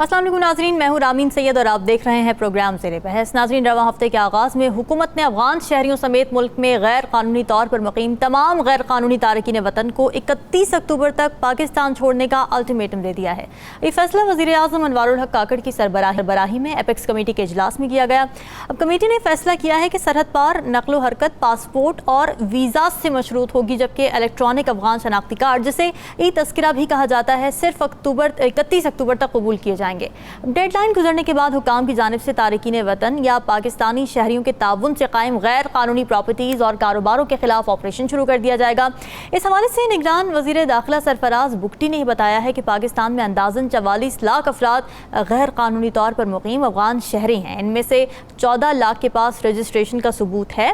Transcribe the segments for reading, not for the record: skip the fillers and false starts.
अस्सलाम वालेकुम नाज़रीन, मैं हूँ रामीन सैयद और आप देख रहे हैं प्रोग्राम ज़ेरे बहस। नाज़रीन, रवां हफ्ते के आगाज़ में हुकूमत ने अफगान शहरियों समेत मुल्क में गैर कानूनी तौर पर मुकीम तमाम गैर कानूनी तारकीन वतन को 31 अक्टूबर तक पाकिस्तान छोड़ने का अल्टीमेटम दे दिया है। ये फैसला वज़ीर आज़म अनवारुल हक काकड़ की सरबराही में एपेक्स कमेटी के इजलास में किया गया। अब कमेटी ने फैसला किया है कि सरहद पार नकलो हरकत पासपोर्ट और वीज़ा से मशरूत होगी, जबकि इलेक्ट्रॉनिक अफगान शनाख्ती कार्ड, जिसे ई तस्करा भी कहा जाता है, सिर्फ 31 अक्टूबर तक कबूल किए जाएंगे। डेडलाइन गुजरने के बाद हुकाम की जानिब से तारकीन वतन या पाकिस्तानी शहरियों के ताउन से कायम गैर कानूनी प्रॉपर्टीज़ और कारोबारों के खिलाफ ऑपरेशन शुरू कर दिया जाएगा। इस हवाले से निगरान वज़ीर दाखिला सरफराज बुगटी ने बताया है कि पाकिस्तान में अंदाज़न 44 लाख अफराद गैर कानूनी तौर पर मुकीम अफगान शहरी हैं। इनमें से 14 लाख के पास रजिस्ट्रेशन का सबूत है।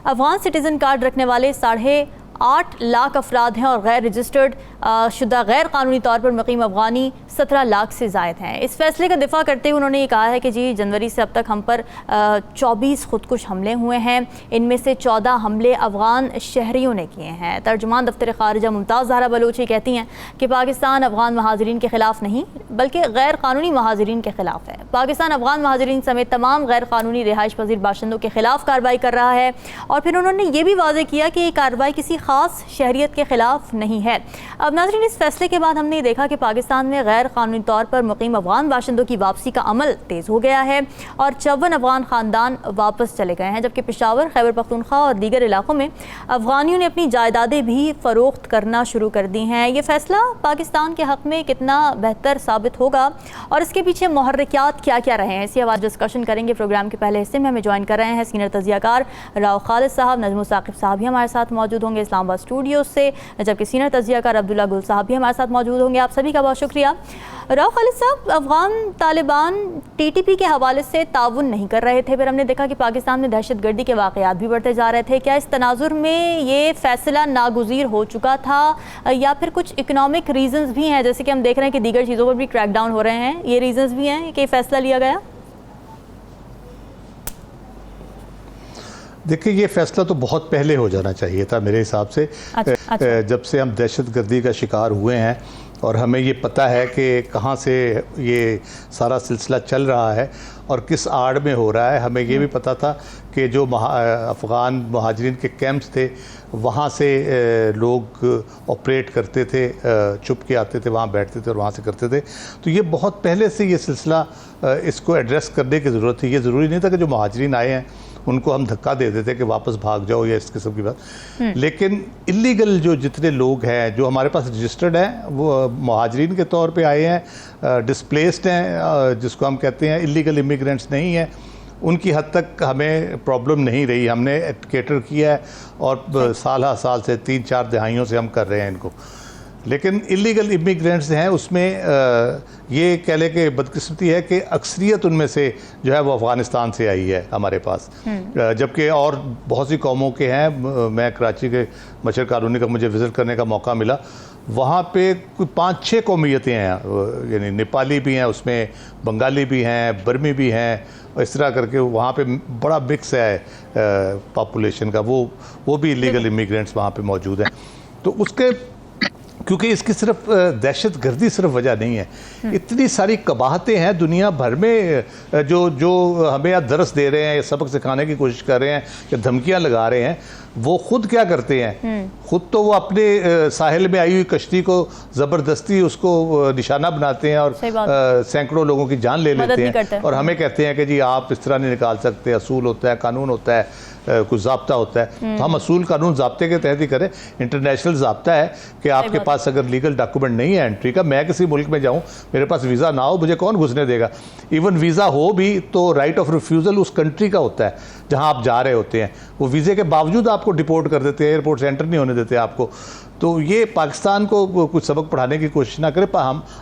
अफगान सिटीज़न कार्ड रखने वाले 8.5 लाख अफराद हैं और गैर रजिस्टर्ड शुदा गैर कानूनी तौर पर मुकीम अफगानी 17 लाख से ज़ायद हैं। इस फैसले का दिफा करते हुए उन्होंने ये कहा है कि जी, जनवरी से अब तक हम पर 24 खुदकुश हमले हुए हैं। इनमें से 14 हमले अफगान शहरियों ने किए हैं। तर्जुमान दफ्तर ख़ारिजा मुमताज़ ज़हरा बलोची कहती हैं कि पाकिस्तान अफगान महाजरीन के ख़िलाफ़ नहीं बल्कि गैर कानूनी महाजरीन के ख़िलाफ़ है। पाकिस्तान अफगान महाजरीन समेत तमाम गैर कानूनी रिहाइश पजीर बाशिंदों के ख़िलाफ़ कार्रवाई कर रहा है। और फिर उन्होंने ये भी वाज़ेह किया कि ये कार्रवाई किसी ख़ास शहरियत के ख़िलाफ़ नहीं है। अब नाज़रीन, इस फैसले के बाद हमने देखा कि पाकिस्तान में गैर कानूनी तौर पर मुकीम अफगान बाशिंदों की वापसी का अमल तेज़ हो गया है और 54 अफगान ख़ानदान वापस चले गए हैं, जबकि पेशावर, खैबर पख्तूनख्वा और दीगर इलाकों में अफगानियों ने अपनी जायदादें भी फ़रोख्त करना शुरू कर दी हैं। ये फ़ैसला पाकिस्तान के हक़ में कितना बेहतर साबित होगा और इसके पीछे मुहर्रिकात क्या क्या रहे हैं, इसी हवाले डिस्कशन करेंगे। प्रोग्राम के पहले हिस्से में हमें ज्वाइन कर रहे हैं सीनियर तजियाकार राव खालिद साहब। नजमुल साकिब साहब भी हमारे साथ मौजूद होंगे इस्लामाबाद स्टूडियो से, जबकि सीनियर तजियाकार अब्दुल्ला गुल साहब भी हमारे साथ मौजूद होंगे। आप सभी का बहुत शुक्रिया। राव खालिद साहब, अफगान तालिबान TTP के हवाले से ताउन नहीं कर रहे थे, फिर हमने देखा कि पाकिस्तान में दहशतगर्दी के वाक़यात भी बढ़ते जा रहे थे। क्या इस तनाजुर में ये फ़ैसला नागुज़ीर हो चुका था या फिर कुछ इकनॉमिक रीज़न्स भी हैं, जैसे कि हम देख रहे हैं कि दीगर चीज़ों पर भी क्रैकडाउन हो रहे हैं, ये रीज़न्स भी हैं कि फ़ैसला लिया गया? देखिए, ये फैसला तो बहुत पहले हो जाना चाहिए था मेरे हिसाब से। अच्छा। जब से हम दहशतगर्दी का शिकार हुए हैं और हमें ये पता है कि कहाँ से ये सारा सिलसिला चल रहा है और किस आड़ में हो रहा है। हमें ये भी पता था कि जो अफ़गान महाजरीन के कैंप्स थे वहाँ से लोग ऑपरेट करते थे, छुप के आते थे, वहाँ बैठते थे और वहाँ से करते थे। तो ये बहुत पहले से ये सिलसिला इसको एड्रेस करने की ज़रूरत थी। ये ज़रूरी नहीं था कि जो महाजरीन आए हैं उनको हम धक्का दे देते कि वापस भाग जाओ या इस किस्म की बात। लेकिन इलीगल जो जितने लोग हैं जो हमारे पास रजिस्टर्ड हैं वो महाजरीन के तौर पे आए हैं, डिस्प्लेस्ड हैं, जिसको हम कहते हैं इलीगल इमिग्रेंट्स नहीं हैं, उनकी हद तक हमें प्रॉब्लम नहीं रही। हमने कैटर किया है और साल से 3-4 दहाइयों से हम कर रहे हैं इनको। लेकिन इलीगल इमिग्रेंट्स हैं उसमें ये कह लें कि बदकिस्मती है कि अक्सरियत उनमें से जो है वो अफ़गानिस्तान से आई है हमारे पास, जबकि और बहुत सी कौमों के हैं। मैं कराची के मशर कॉलोनी का मुझे विज़िट करने का मौका मिला, वहाँ पे कोई 5-6 कौमियतें हैं, यानी नेपाली भी हैं, उसमें बंगाली भी हैं, बर्मी भी हैं, और इस तरह करके वहाँ पे बड़ा मिक्स है पॉपुलेशन का। वो भी इलीगल इमिग्रेंट्स वहाँ पे मौजूद हैं। तो उसके क्योंकि इसकी सिर्फ दहशतगर्दी सिर्फ वजह नहीं है, इतनी सारी कबाहतें हैं दुनिया भर में जो हमें या दरस दे रहे हैं या सबक सिखाने की कोशिश कर रहे हैं या धमकियां लगा रहे हैं। वो खुद क्या करते हैं, खुद तो वो अपने साहिल में आई हुई कश्ती को ज़बरदस्ती उसको निशाना बनाते हैं और सैकड़ों लोगों की जान ले लेते हैं और हमें कहते हैं कि जी आप इस तरह नहीं निकाल सकते, असूल होता है, कानून होता है, कुछ ज़ाब्ता होता है। तो हम असूल कानून ज़ाब्ते के तहत ही करें। इंटरनेशनल ज़ाब्ता है कि आपके पास अगर लीगल डॉक्यूमेंट नहीं है एंट्री का, मैं किसी मुल्क में जाऊँ, मेरे पास वीज़ा ना हो, मुझे कौन घुसने देगा। इवन वीज़ा हो भी तो राइट ऑफ रिफ्यूज़ल उस कंट्री का होता है जहाँ आप जा रहे होते हैं। वो वीज़े के बावजूद आपको डिपोर्ट कर देते हैं, एयरपोर्ट से एंटर नहीं होने देते आपको। तो ये पाकिस्तान को कुछ सबक पढ़ाने की कोशिश ना करें।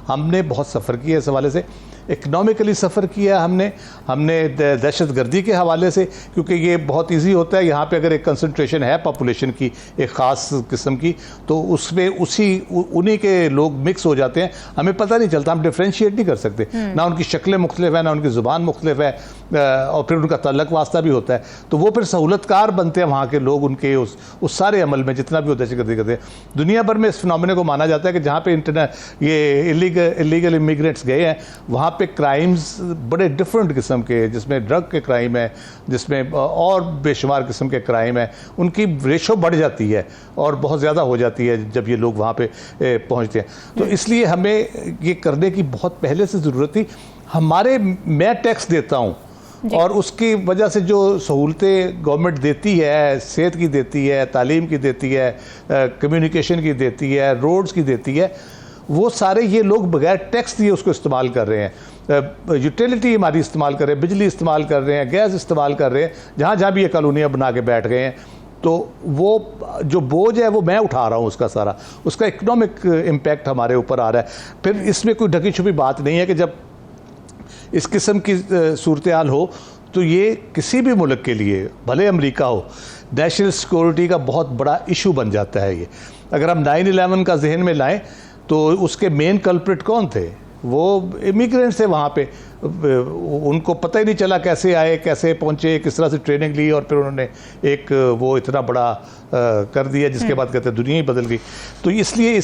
हमने बहुत सफ़र किया इस हवाले से, इकनॉमिकली सफ़र किया हमने दहशतगर्दी के हवाले से, क्योंकि ये बहुत इजी होता है। यहाँ पे अगर एक कंसंट्रेशन है पॉपुलेशन की एक ख़ास किस्म की, तो उसमें उन्हीं के लोग मिक्स हो जाते हैं, हमें पता नहीं चलता, हम डिफ्रेंशिएट नहीं कर सकते। ना उनकी शक्लें मुख्तलिफ है, ना उनकी ज़ुबान मुख्तलिफ है, और फिर उनका तल्लक वास्ता भी होता है। तो वो फिर सहूलतकार बनते हैं वहाँ के लोग, उनके उस सारे अमल में जितना भी वो दहशतगर्दी करते हैं। दुनिया भर में इस फिनोमेना को माना जाता है कि जहाँ पे ये इलीगल इमिग्रेंट्स गए हैं, वहाँ पे क्राइम्स बड़े डिफरेंट किस्म के, जिसमें ड्रग के क्राइम है, जिसमें और बेशुमार किस्म के क्राइम है, उनकी रेशो बढ़ जाती है और बहुत ज़्यादा हो जाती है जब ये लोग वहाँ पे पहुँचते हैं। तो इसलिए हमें ये करने की बहुत पहले से ज़रूरत थी। मैं टैक्स देता हूँ और उसकी वजह से जो सहूलतें गवर्नमेंट देती है, सेहत की देती है, तालीम की देती है, कम्युनिकेशन की देती है, रोड्स की देती है, वो सारे ये लोग बगैर टैक्स दिए उसको इस्तेमाल कर रहे हैं। यूटिलिटी हमारी इस्तेमाल कर रहे हैं, बिजली इस्तेमाल कर रहे हैं, गैस इस्तेमाल कर रहे हैं, जहाँ भी ये कॉलोनियाँ बना के बैठ गए हैं। तो वो जो बोझ है वो मैं उठा रहा हूँ उसका सारा, उसका इकोनॉमिक इम्पैक्ट हमारे ऊपर आ रहा है। फिर इसमें कोई ढकी छुपी बात नहीं है कि जब इस किस्म की सूरत हाल हो तो ये किसी भी मुल्क के लिए, भले अमेरिका हो, नेशनल सिक्योरिटी का बहुत बड़ा इशू बन जाता है ये। अगर हम 9/11 का जहन में लाएं तो उसके मेन कल्प्रिट कौन थे? वो इमिग्रेंट्स थे वहाँ पे। उनको पता ही नहीं चला कैसे आए, कैसे पहुँचे, किस तरह से ट्रेनिंग ली और फिर उन्होंने एक वो इतना बड़ा कर दिया जिसके बाद कहते हैं दुनिया ही बदल गई। तो इसलिए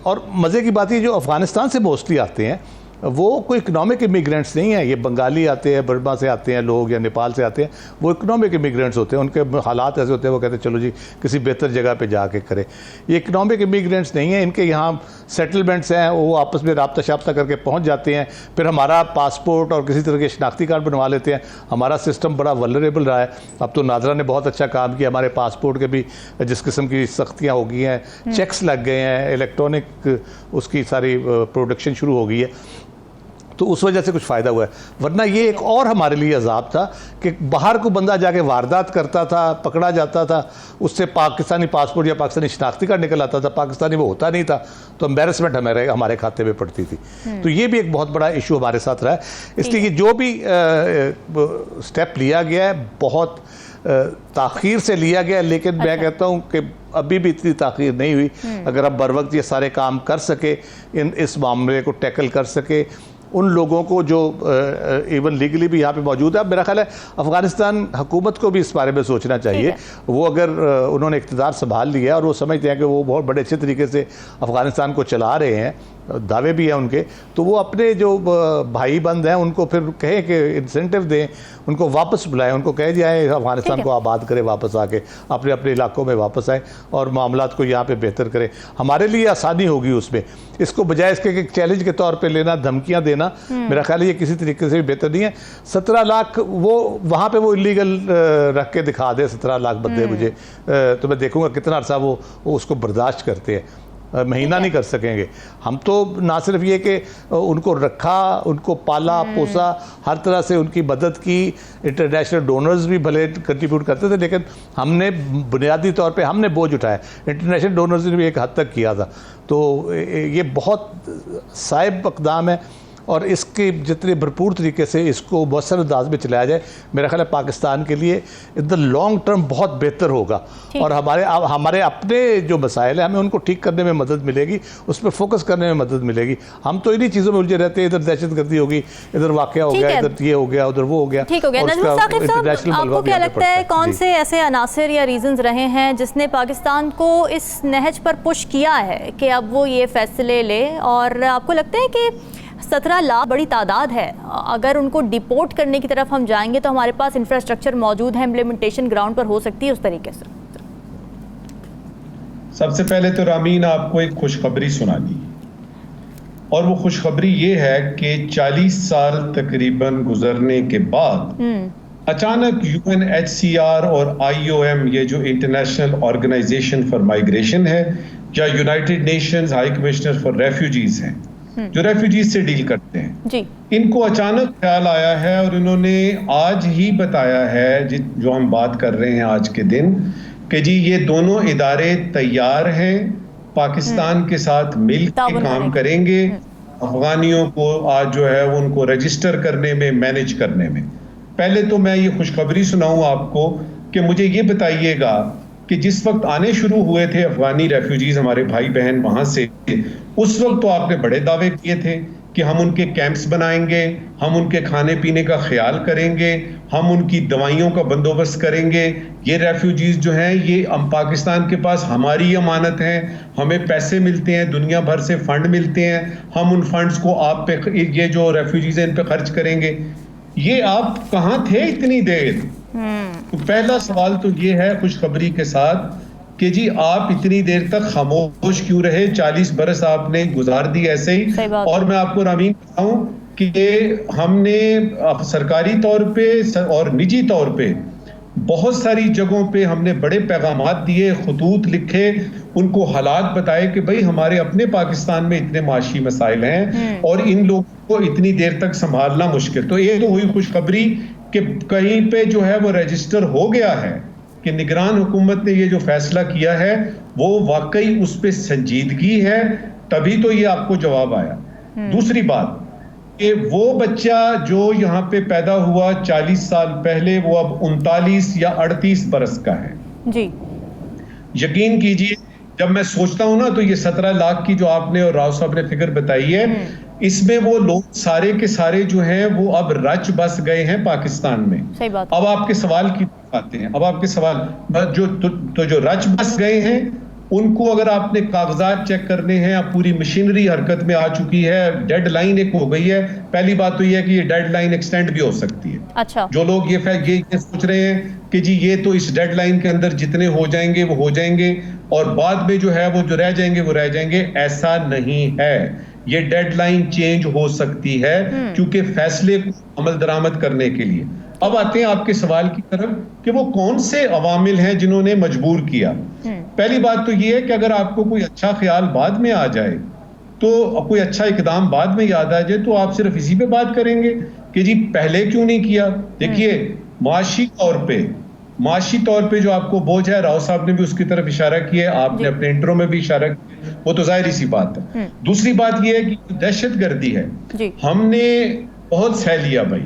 और मज़े की बात ये, जो अफ़गानिस्तान से मोस्टली आते हैं वो कोई इकोनॉमिक इमिग्रेंट्स नहीं है। ये बंगाली आते हैं, बर्मा से आते हैं लोग, या नेपाल से आते हैं, वो इकोनॉमिक इमिग्रेंट्स होते हैं। उनके हालात ऐसे होते हैं, वो कहते हैं चलो जी किसी बेहतर जगह पे जाके करें। ये इकोनॉमिक इमिग्रेंट्स नहीं है, इनके यहाँ सेटलमेंट्स हैं, वो आपस में राब्ता शाब्ता करके पहुँच जाते हैं, फिर हमारा पासपोर्ट और किसी तरह के शनाख्ती कार्ड बनवा लेते हैं। हमारा सिस्टम बड़ा वल्नरेबल रहा है। अब तो नादरा ने बहुत अच्छा काम किया, हमारे पासपोर्ट के भी जिस किस्म की सख्तियाँ हो गई हैं, चेक्स लग गए हैं, इलेक्ट्रॉनिक उसकी सारी प्रोडक्शन शुरू हो गई है, तो उस वजह से कुछ फ़ायदा हुआ है। वरना ये एक और हमारे लिए अजाब था कि बाहर को बंदा जाके वारदात करता था, पकड़ा जाता था, उससे पाकिस्तानी पासपोर्ट या पाकिस्तानी शनाख्ती कार्ड निकल आता था, पाकिस्तानी वो होता नहीं था, तो एम्बेरसमेंट हमारे खाते में पड़ती थी। तो ये भी एक बहुत बड़ा इशू हमारे साथ रहा है। इसलिए कि जो भी स्टेप लिया गया है बहुत ताख़ीर से लिया गया, लेकिन मैं कहता हूँ कि अभी भी इतनी ताख़ीर नहीं हुई। अगर अब बर वक्त ये सारे काम कर सके, इस मामले को टैकल कर सके, उन लोगों को जो इवन लीगली भी यहाँ पे मौजूद है। मेरा ख्याल है अफ़गानिस्तान हुकूमत को भी इस बारे में सोचना चाहिए। वो अगर उन्होंने इक़्तिदार संभाल लिया और वो समझते हैं कि वो बहुत बड़े अच्छे तरीके से अफ़गानिस्तान को चला रहे हैं, दावे भी हैं उनके, तो वो अपने जो भाई बंद हैं उनको फिर कहें कि इंसेंटिव दें, उनको वापस बुलाएं, उनको कह जाए अफ़गानिस्तान को आबाद करें, वापस आके अपने अपने इलाकों में वापस आएँ और मामलात को यहाँ पे बेहतर करें। हमारे लिए आसानी होगी उसमें। इसको बजाय इसके एक चैलेंज के तौर पे लेना, धमकियाँ देना, मेरा ख्याल है ये किसी तरीके से भी बेहतर नहीं है। 17 लाख वो वहाँ पे वो इलीगल रख के दिखा दे 17 लाख बंदे मुझे, तो मैं देखूँगा कितना अर्सा वो उसको बर्दाश्त करते हैं। महीना नहीं कर सकेंगे हम। तो ना सिर्फ ये कि उनको रखा, उनको पाला पोसा, हर तरह से उनकी मदद की, इंटरनेशनल डोनर्स भी भले कंट्रीब्यूट करते थे, लेकिन हमने बुनियादी तौर पे हमने बोझ उठाया। इंटरनेशनल डोनर्स ने भी एक हद तक किया था। तो ये बहुत साइब इक़दाम है और इसके जितने भरपूर तरीके से इसको मौसर अंदाज में चलाया जाए, मेरा ख्याल है पाकिस्तान के लिए इन द लॉन्ग टर्म बहुत बेहतर होगा। और हमारे अपने जो मसाइल हैं हमें उनको ठीक करने में मदद मिलेगी, उस पर फोकस करने में मदद मिलेगी। हम तो इन्हीं चीज़ों में उलझे रहते हैं, इधर दहशतगर्दी होगी, इधर वाक़या हो गया, इधर ये हो गया, उधर वो हो गया। ठीक हो गया। नजमुल साकिब साहब, आपको क्या लगता है कौन से ऐसे अनासर या रीजंस रहे हैं जिसने पाकिस्तान को इस नहज पर पुश किया है कि अब वो ये फैसले ले? और आपको लगता है कि 17 लाख बड़ी तादाद है, अगर उनको डिपोर्ट करने की तरफ हम जाएंगे तो हमारे पास इंफ्रास्ट्रक्चर मौजूद है, इम्प्लीमेंटेशन ग्राउंड पर हो सकती है उस तरीके से? सबसे पहले तो रामीन आपको एक खुशखबरी सुनानी, और वो खुशखबरी ये है कि 40 साल तकरीबन गुजरने के बाद अचानक UNHCR और IOM, ये जो इंटरनेशनल ऑर्गेनाइजेशन फॉर माइग्रेशन है, या United Nations high commissioner for refugees हैं, जो रेफ्यूजीज से डील करते हैं जी, इनको अचानक ख्याल आया है और इन्होंने आज ही बताया है, जो हम बात कर रहे हैं आज के दिन, कि जी ये दोनों इदारे तैयार हैं, पाकिस्तान के साथ मिल के काम करेंगे, अफगानियों को आज जो है वो उनको रजिस्टर करने में, मैनेज करने में। पहले तो मैं ये खुशखबरी सुनाऊं आपको कि मुझे ये बताइएगा कि जिस वक्त आने शुरू हुए थे अफगानी रेफ्यूजीज, हमारे भाई बहन वहां से, उस वक्त तो आपने बड़े दावे किए थे कि हम उनके कैंप्स बनाएंगे, हम उनके खाने पीने का ख्याल करेंगे, हम उनकी दवाइयों का बंदोबस्त करेंगे। ये रेफ्यूजीज जो हैं ये पाकिस्तान के पास हमारी अमानत हैं, हमें पैसे मिलते हैं, दुनिया भर से फंड मिलते हैं, हम उन फंड्स को आप पे, ये जो रेफ्यूजीज हैं इन पे खर्च करेंगे। ये आप कहाँ थे इतनी देर? तो पहला सवाल तो ये है खुशखबरी के साथ कि जी आप इतनी देर तक खामोश क्यों रहे? 40 बरस आपने गुजार दी ऐसे ही। और मैं आपको रामीन बताऊं कि हमने सरकारी तौर पे और निजी तौर पे बहुत सारी जगहों पे हमने बड़े पैगामात दिए, खतूत लिखे, उनको हालात बताए कि भाई हमारे अपने पाकिस्तान में इतने माशी मसाइल हैं और इन लोगों को इतनी देर तक संभालना मुश्किल। तो ये तो हुई खुशखबरी कि कहीं पे जो है वो रजिस्टर हो गया है कि निगरान हुकूमत ने ये जो फैसला किया है वो वाकई उस पर संजीदगी है, तभी तो ये आपको जवाब आया। दूसरी बात कि वो बच्चा जो यहाँ पे पैदा हुआ 40 साल पहले, वो अब 39 या 38 बरस का है जी। यकीन कीजिए जब मैं सोचता हूं ना तो ये 17 लाख की जो आपने और राव साहब ने फिगर बताई है, इसमें वो लोग सारे के सारे जो हैं वो अब रच बस गए हैं पाकिस्तान में। सही बात। अब आपके सवाल की आते हैं, अब आपके सवाल जो रच बस गए हैं उनको अगर आपने कागजात चेक करने हैं, अब पूरी मशीनरी हरकत में आ चुकी है, डेडलाइन एक हो गई है। पहली बात तो ये है कि ये डेडलाइन एक्सटेंड भी हो सकती है। अच्छा। जो लोग ये सोच रहे हैं कि जी ये तो इस डेडलाइन के अंदर जितने हो जाएंगे वो हो जाएंगे और बाद में जो है वो जो रह जाएंगे वो रह जाएंगे, ऐसा नहीं है। ये डेडलाइन चेंज हो सकती है क्योंकि फैसले को अमल दरामद करने के लिए। अब आते हैं आपके सवाल की तरफ कि वो कौन से अवामिल हैं जिन्होंने मजबूर किया। पहली बात तो ये है कि अगर आपको कोई अच्छा ख्याल बाद में आ जाए, तो कोई अच्छा इकदाम बाद में याद आ जाए, तो आप सिर्फ इसी पे बात करेंगे कि जी पहले क्यों नहीं किया। देखिए माशी तौर पे जो आपको बोझ है, राव साहब ने भी उसकी तरफ इशारा किया है, आपने अपने इंट्रो में भी इशारा किया, वो तो जाहिर सी बात है। दूसरी बात ये है कि दहशतगर्दी है, हमने बहुत सह लिया भाई,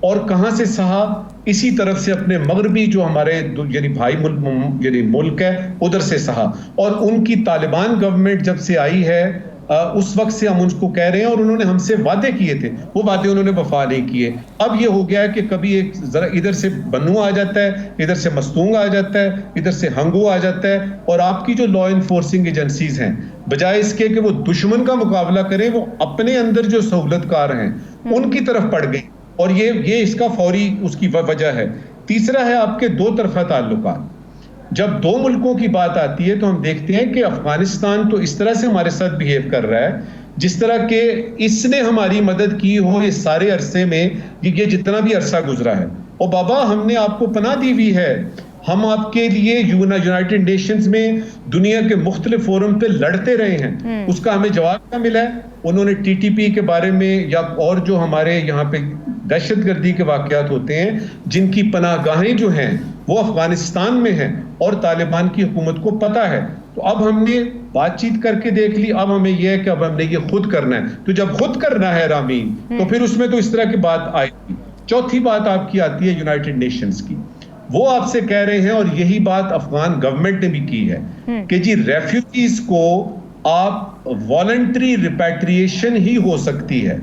और कहां से सहा? इसी तरफ से अपने मगरबी जो हमारे यानी भाई मुल्क है उधर से सहा। और उनकी तालिबान गवर्नमेंट जब से आई है उस वक्त से हम उनको कह रहे हैं और उन्होंने हमसे वादे किए थे, वो वादे उन्होंने वफा नहीं किए। अब ये हो गया है कि कभी एक जरा इधर से बन्नू आ जाता है, इधर से मस्तूंग आ जाता है, इधर से हंगू आ जाता है, और आपकी जो लॉ इन्फोर्सिंग एजेंसीज हैं बजाय इसके कि वो दुश्मन का मुकाबला करें, वो अपने अंदर जो सहूलतकार हैं उनकी तरफ पड़ गई। और ये इसका फौरी उसकी वजह है। तीसरा है आपके दो तरफा ताल्लुकात। जब दो मुल्कों की बात आती है तो हम देखते हैं कि अफगानिस्तान तो इस तरह से हमारे साथ बिहेव कर रहा है जिस तरह के इसने हमारी मदद की हो इस सारे अरसे में, ये जितना भी अरसा गुजरा है। और बाबा हमने आपको पनाह दी हुई है, हम आपके लिए यूनाइटेड नेशंस में दुनिया के मुख्तलिफ फोरम पे लड़ते रहे हैं, उसका हमें जवाब क्या मिला है? उन्होंने टीटीपी के बारे में या और जो हमारे यहाँ पे दहशतगर्दी के वाकयात होते हैं जिनकी पनाहगाहें जो हैं वो अफगानिस्तान में हैं और तालिबान की हुकूमत को पता है। तो अब हमने बातचीत करके देख ली, अब हमें यह है कि अब हमने ये खुद करना है। तो जब खुद करना है रामीन, तो फिर उसमें तो इस तरह की बात आएगी। चौथी बात आपकी आती है यूनाइटेड नेशंस की। वो आपसे कह रहे हैं, और यही बात अफगान गवर्नमेंट ने भी की है, कि जी रेफ्यूजीज को आप वॉलंटरी रिपैट्रिएशन ही हो सकती है।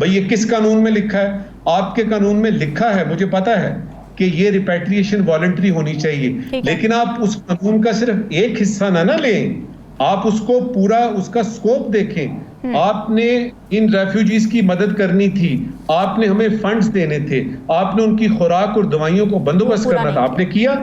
भाई ये किस कानून में लिखा है? आपके कानून में लिखा है, मुझे पता है कि ये रिपैट्रिएशन वॉलंटरी होनी चाहिए, लेकिन आप उस कानून का सिर्फ एक हिस्सा ना लें, आप उसको पूरा उसका स्कोप देखें। आपने इन रेफ्यूजीज की मदद करनी थी, आपने हमें फंड्स देने थे, आपने उनकी खुराक और दवाइयों को बंदोबस्त करना था, आपने किया?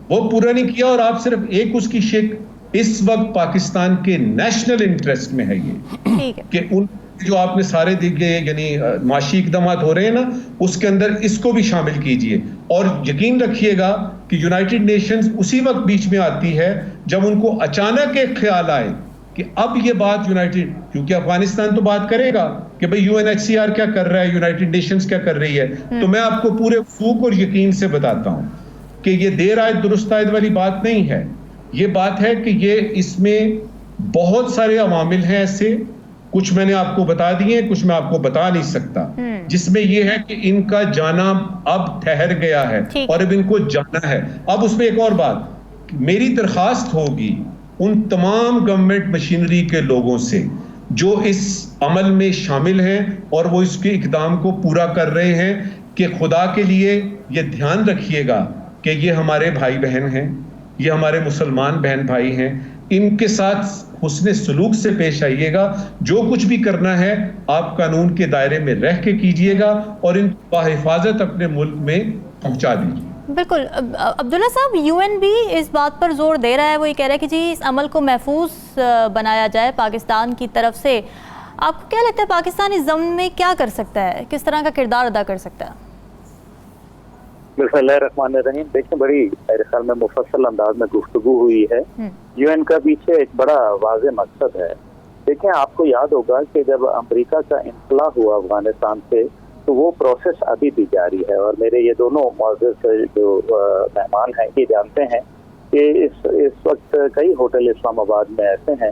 वो पूरा नहीं किया। और आप सिर्फ एक उसकी शिक, इस वक्त पाकिस्तान के नेशनल इंटरेस्ट में है ये कि उन जो आपने सारे दिए यानी माशी इकदाम हो रहे हैं ना, उसके अंदर इसको भी शामिल कीजिए। और यकीन रखिएगा कि यूनाइटेड नेशंस उसी वक्त बीच में आती है जब उनको अचानक एक ख्याल आए कि अब ये बात यूनाइटेड, क्योंकि अफगानिस्तान तो बात करेगा कि भाई यूएनएचसीआर क्या कर रहा है, यूनाइटेड नेशंस क्या कर रही है। तो मैं आपको पूरे फूक और यकीन से बताता हूं कि ये देर आयत दुरुस्त आयत वाली बात नहीं है। ये बात है कि ये इसमें बहुत सारे अवामिल हैं ऐसे, कुछ मैंने आपको बता दिए, कुछ मैं आपको बता नहीं सकता, जिसमें यह है कि इनका जाना अब ठहर गया है और अब इनको जाना है। अब उसमें एक और बात, मेरी दरखास्त होगी उन तमाम गवर्नमेंट मशीनरी के लोगों से जो इस अमल में शामिल हैं और वो इसके इक़दाम को पूरा कर रहे हैं कि खुदा के लिए ये ध्यान रखिएगा कि ये हमारे भाई बहन हैं, ये हमारे मुसलमान बहन भाई हैं, इनके साथ हुस्ने सलूक से पेश आइएगा। जो कुछ भी करना है आप कानून के दायरे में रह के कीजिएगा और इनको हिफाजत अपने मुल्क में पहुंचा दीजिए। बिल्कुल अब्दुल्ला साहब, यूएन भी इस बात पर जोर दे रहा है, वो ये कह रहा है कि जी इस अमल को महफूज बनाया जाए पाकिस्तान की तरफ से। आपको क्या लगता है पाकिस्तान इस ज़मीन में क्या कर सकता है, किस तरह का किरदार अदा कर सकता है? बिस्मिल्लाहिर्रहमानिर्रहीम। देखिए, बड़ी मेरे ख्याल में मुफस्सल अंदाज में गुफ्तगू हुई है। यूएन का पीछे एक बड़ा वाज़ेह मकसद है। देखिए, आपको याद होगा कि जब अमेरिका का इंखला हुआ अफगानिस्तान से, तो वो प्रोसेस अभी भी जारी है। और मेरे ये दोनों मौजूद जो मेहमान हैं ये जानते हैं कि इस वक्त कई होटल इस्लामाबाद में ऐसे हैं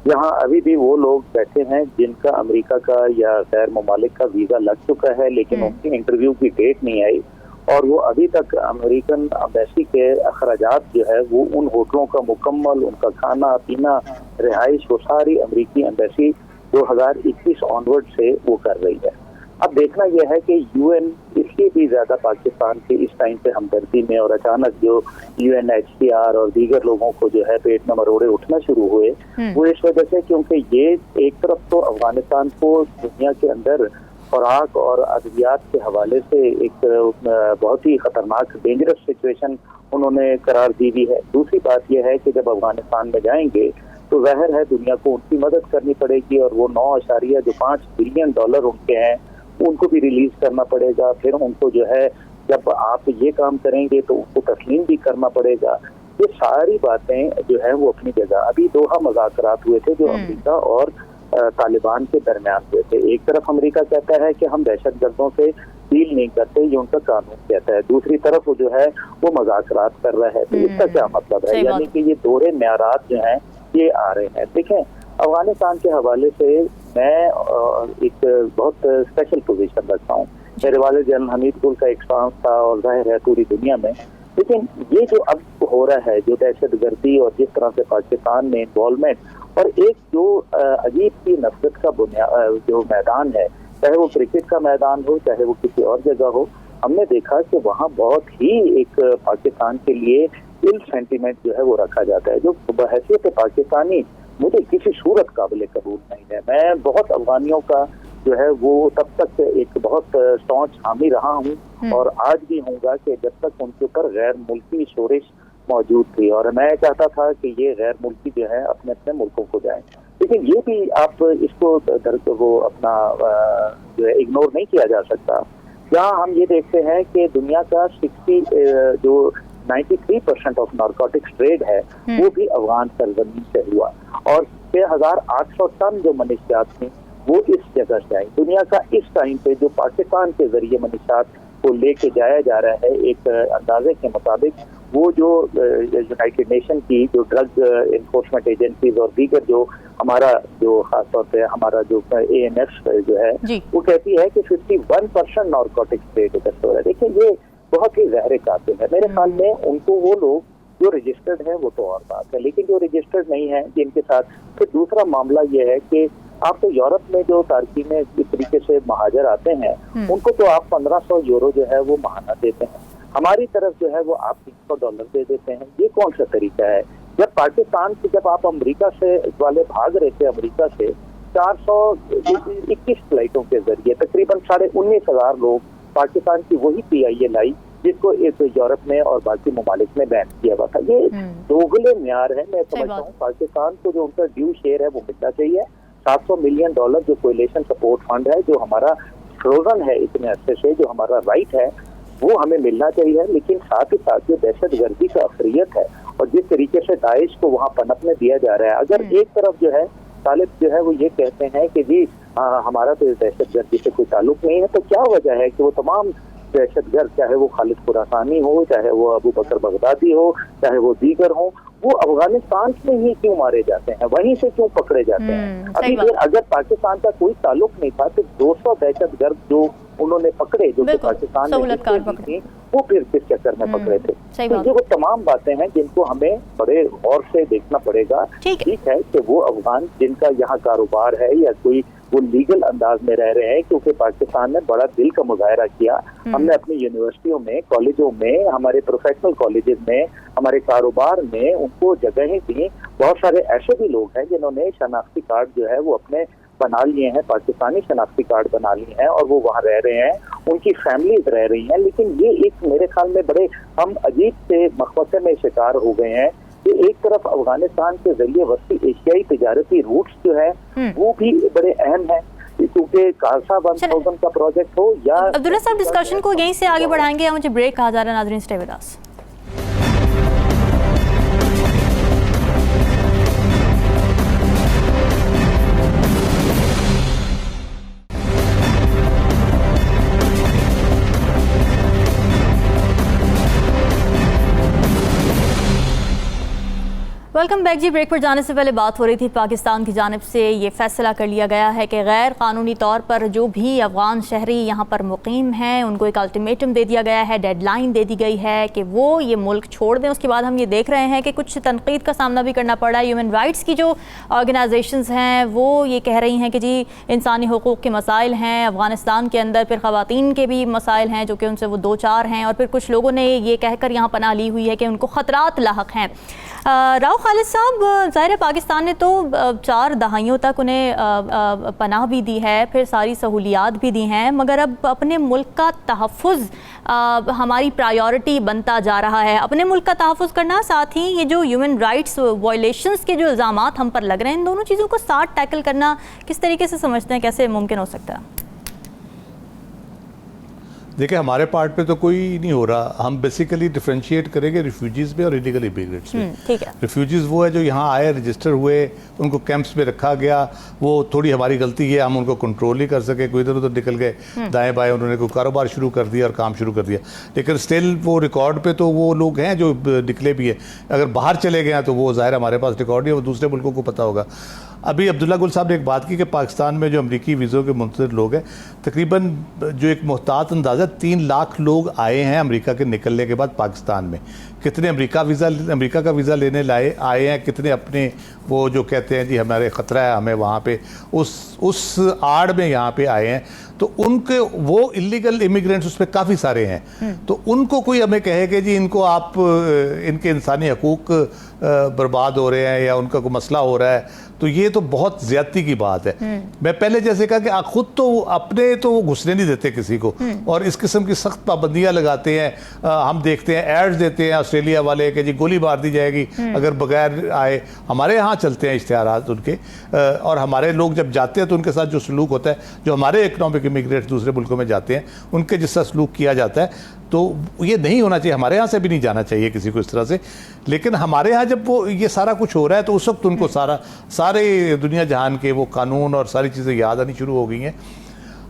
जहां अभी भी वो लोग बैठे हैं जिनका अमेरिका का या गैर ममालिक का वीज़ा लग चुका है, लेकिन उनकी इंटरव्यू की डेट नहीं आई और वो अभी तक अमेरिकन एम्बेसी के अखराजात जो है वो उन होटलों का मुकम्मल, उनका खाना पीना, रिहाइश, वो सारी अमेरिकी एम्बेसी 2021 ऑनवर्ड से वो कर रही है। अब देखना यह है कि यूएन इसलिए भी ज्यादा पाकिस्तान के इस टाइम पे हमदर्दी में, और अचानक जो UNHCR और दीगर लोगों को जो है पेट में मरोड़े उठना शुरू हुए, वो इस वजह से क्योंकि ये एक तरफ तो अफगानिस्तान को दुनिया के अंदर खुराक और अद्वियात के हवाले से एक बहुत ही खतरनाक डेंजरस सिचुएशन उन्होंने करार दी हुई है। दूसरी बात यह है कि जब अफगानिस्तान में जाएंगे तो जाहिर है दुनिया को उनकी मदद करनी पड़ेगी और वो 9.5 बिलियन डॉलर उनके हैं उनको भी रिलीज करना पड़ेगा। फिर उनको जो है जब आप ये काम करेंगे तो उनको तस्लीम भी करना पड़ेगा। ये सारी बातें जो है वो अपनी जगह। अभी दोहा मुज़ाकरात हुए थे जो अमेरिका और तालिबान के दरमियान हुए थे। एक तरफ अमेरिका कहता है कि हम दहशतगर्दों से डील नहीं करते, ये उनका कानून कहता है, दूसरी तरफ वो जो है वो मुज़ाकरात कर रहा है। तो इसका क्या मतलब है? यानी कि ये दोहरे म्यारात जो हैं ये आ रहे हैं। देखें, अफगानिस्तान के हवाले से मैं एक बहुत स्पेशल पोजीशन रखता हूँ। मेरे वाले जनरल हमीद गुल का एक सांस था और जाहिर है पूरी दुनिया में। लेकिन ये जो अब हो रहा है, जो दहशतगर्दी और जिस तरह से पाकिस्तान में इन्वॉल्वमेंट और एक जो अजीब सी नफरत का जो मैदान है, चाहे वो क्रिकेट का मैदान हो चाहे वो किसी और जगह हो, हमने देखा कि वहाँ बहुत ही एक पाकिस्तान के लिए इल सेंटीमेंट जो है वो रखा जाता है, जो बहैसियत पाकिस्तानी मुझे किसी सूरत काबिल कबूल नहीं है। मैं बहुत अफगानियों का जो है वो तब तक एक बहुत स्टॉन्च हामी रहा हूँ और आज भी हूँगा कि जब तक उनके ऊपर गैर मुल्की शोरिश मौजूद थी, और मैं चाहता था कि ये गैर मुल्की जो है अपने अपने मुल्कों को जाएं। लेकिन ये भी आप इसको वो अपना जो है इग्नोर नहीं किया जा सकता। जहाँ हम ये देखते हैं कि दुनिया का 93% ऑफ नारकोटिक्स ट्रेड है वो भी अफगान सरजमीन से हुआ, और 6,800 टन जो मनशियात थी वो इस जगह से आई। दुनिया का इस टाइम पे जो पाकिस्तान के जरिए मनशियात को लेके जाया जा रहा है, एक अंदाजे के मुताबिक वो जो यूनाइटेड नेशन की जो ड्रग इन्फोर्समेंट एजेंसीज और दीगर जो हमारा जो खासतौर पे हमारा जो ANF जो है वो कहती है कि 51% नारकोटिक्स ट्रेड इधर हो रहा है। देखिए, ये बहुत ही ज़हर कातिल है। मेरे ख्याल में उनको वो लोग जो रजिस्टर्ड है वो तो और बात है, लेकिन जो रजिस्टर्ड नहीं है जिनके साथ। फिर दूसरा मामला ये है कि आप तो यूरोप में जो तारकीन इस तरीके से महाजर आते हैं उनको तो आप 1500 यूरो जो है वो महाना देते हैं, हमारी तरफ जो है वो आप $300 दे देते हैं। ये कौन सा तरीका है? जब पाकिस्तान से जब आप अमेरिका से वाले भाग रहे थे, अमेरिका से 421 फ्लाइटों के जरिए तकरीबन 19,500 लोग पाकिस्तान की वही PIA लाई जिसको एक यूरोप में और बाकी ममालिक में बैन किया हुआ था। ये दोगले म्यार है। मैं समझता हूँ पाकिस्तान को जो उनका ड्यू शेयर है वो मिलना चाहिए। $700 मिलियन जो कोएलिशन सपोर्ट फंड है जो हमारा फ्रोजन है इतने अरसे से, जो हमारा राइट है वो हमें मिलना चाहिए। लेकिन साथ ही साथ जो दहशतगर्दी का अफरियत है और जिस तरीके से दाइश को वहाँ पनपने दिया जा रहा है, अगर एक तरफ जो है तालिब जो है वो ये कहते हैं कि जी हमारा तो दहशतगर्दी से कोई ताल्लुक नहीं है, तो क्या वजह है कि वो तमाम दहशतगर्द, चाहे वो खालिद खुरासानी हो, चाहे वो अबू बकर बगदादी हो, चाहे वो दीगर हो, वो अफगानिस्तान में ही क्यों मारे जाते हैं, वहीं से क्यों पकड़े जाते हैं? अभी अगर पाकिस्तान का कोई ताल्लुक नहीं था तो 200 दहशतगर्द जो उन्होंने पकड़े जो कि बिल्कुल, पाकिस्तान में सहूलतकार जितने भी पकड़े। थे, वो फिर किस चक्कर में पकड़े थे। सही तो बात। ये वो तमाम बातें हैं जिनको हमें बड़े गौर से देखना पड़ेगा। ठीक है। ठीक है कि वो अफगान जिनका यहाँ कारोबार है या कोई वो लीगल अंदाज में रह रहे हैं, क्योंकि पाकिस्तान ने बड़ा दिल का मुजाहरा किया। हमने अपनी यूनिवर्सिटियों में, कॉलेजों में, हमारे प्रोफेशनल कॉलेजेस में, हमारे कारोबार में उनको जगहें दी। बहुत सारे ऐसे भी लोग हैं जिन्होंने शनाख्ती कार्ड जो है वो अपने बना लिए हैं, पाकिस्तानी शनाख्ती कार्ड बना लिए हैं और वो वहाँ रह रहे हैं, उनकी फैमिलीज रह रही हैं। लेकिन ये एक मेरे ख्याल में बड़े हम अजीब से मखमसे में शिकार हो गए हैं कि एक तरफ अफगानिस्तान के जरिए वस्ती एशियाई तिजारती रूट्स जो है वो भी बड़े अहम है, क्योंकि खालसा 1000 का प्रोजेक्ट हो या अब्दुल्ला साहब, डिस्कशन को यहीं से आगे बढ़ाएंगे। मुझे ब्रेक कहा जा रहा है, नाज़रीन stay with us. Welcome back जी। ब्रेक पर जाने से पहले बात हो रही थी, पाकिस्तान की जानिब से ये फैसला कर लिया गया है कि गैर कानूनी तौर पर जो भी अफगान शहरी यहाँ पर मुकीम हैं उनको एक अल्टीमेटम दे दिया गया है, डेडलाइन दे दी गई है कि वो ये मुल्क छोड़ दें। उसके बाद हम ये देख रहे हैं कि कुछ तनकीद का सामना भी करना पड़ रहा है। ह्यूमन राइट्स की जो ऑर्गेनाइजेशंस हैं वो ये कह रही हैं कि जी इंसानी हुकूक़ के मसाइल हैं अफ़गानिस्तान के अंदर, फिर ख़वातीन के भी मसाइल हैं जो कि उनसे वो दो चार हैं, और फिर कुछ लोगों ने ये कहकर यहाँ पनाह ली हुई है कि उनको ख़तरात लाहक हैं। राव खालिद साहब, ज़ाहिर है पाकिस्तान ने तो 4 दहाइयों तक उन्हें पनाह भी दी है, फिर सारी सहूलियात भी दी हैं, मगर अब अपने मुल्क का तहफ़्फ़ुज़ हमारी प्रायोरिटी बनता जा रहा है। अपने मुल्क का तहफ़्फ़ुज़ करना, साथ ही ये जो ह्यूमन राइट्स वायलेशंस के जो इल्ज़ामात हम पर लग रहे हैं, इन दोनों चीज़ों को साथ टैकल करना किस तरीके से समझते हैं, कैसे मुमकिन हो सकता है? देखिए, हमारे पार्ट पे तो कोई नहीं हो रहा। हम बेसिकली डिफ्रेंशिएट करेंगे रिफ्यूजीज़ में और इलीगल इमिग्रेंट्स में। ठीक है। रिफ्यूजीज़ वो है जो यहाँ आए, रजिस्टर हुए, उनको कैंप्स में रखा गया, वो थोड़ी हमारी गलती है, हम उनको कंट्रोल नहीं कर सके, कोई इधर उधर निकल गए दाएं बाएं, उन्होंने कोई कारोबार शुरू कर दिया और काम शुरू कर दिया। लेकिन स्टिल वो रिकॉर्ड पे तो वो लोग हैं जो निकले भी है। अगर बाहर चले गए हैं तो वो ज़ाहिर हमारे पास रिकॉर्ड नहीं है, वो दूसरे मुल्कों को पता होगा। अभी अब्दुल्ला गुल साहब ने एक बात की कि पाकिस्तान में जो अमरीकी वीज़ों के मुंतज़िर लोग हैं, तकरीबन जो एक मुहतात अंदाज़ा 3 लाख लोग आए हैं अमेरिका के निकलने के बाद पाकिस्तान में। कितने अमेरिका का वीज़ा लेने आए हैं, कितने अपने वो जो कहते हैं जी हमारे ख़तरा है हमें वहाँ पे, उस आड़ में यहाँ पे आए हैं। तो उनके वो इलीगल इमिग्रेंट्स उस पर काफ़ी सारे हैं। तो उनको कोई हमें कहे कि जी इनको आप इनके इंसानी हकूक़ बर्बाद हो रहे हैं या उनका कोई मसला हो रहा है, तो ये तो बहुत ज़्यादती की बात है। मैं पहले जैसे कहा कि खुद तो अपने तो वो घुसने नहीं देते किसी को, और इस किस्म की सख्त पाबंदियाँ लगाते हैं। हम देखते हैं एड्स देते हैं ऑस्ट्रेलिया वाले कि जी गोली मार दी जाएगी अगर बगैर आए। हमारे यहाँ चलते हैं इश्तिहारात उनके, और हमारे लोग जब जाते हैं तो उनके साथ जो सलूक होता है, जो हमारे इकनॉमिक इमिग्रेंट्स दूसरे मुल्कों में जाते हैं उनके जिसका सलूक किया जाता है, तो ये नहीं होना चाहिए। हमारे यहाँ से भी नहीं जाना चाहिए किसी को इस तरह से। लेकिन हमारे यहाँ जब वो ये सारा कुछ हो रहा है तो उस वक्त उनको सारे दुनिया जहान के वो कानून और सारी चीज़ें याद आनी शुरू हो गई हैं।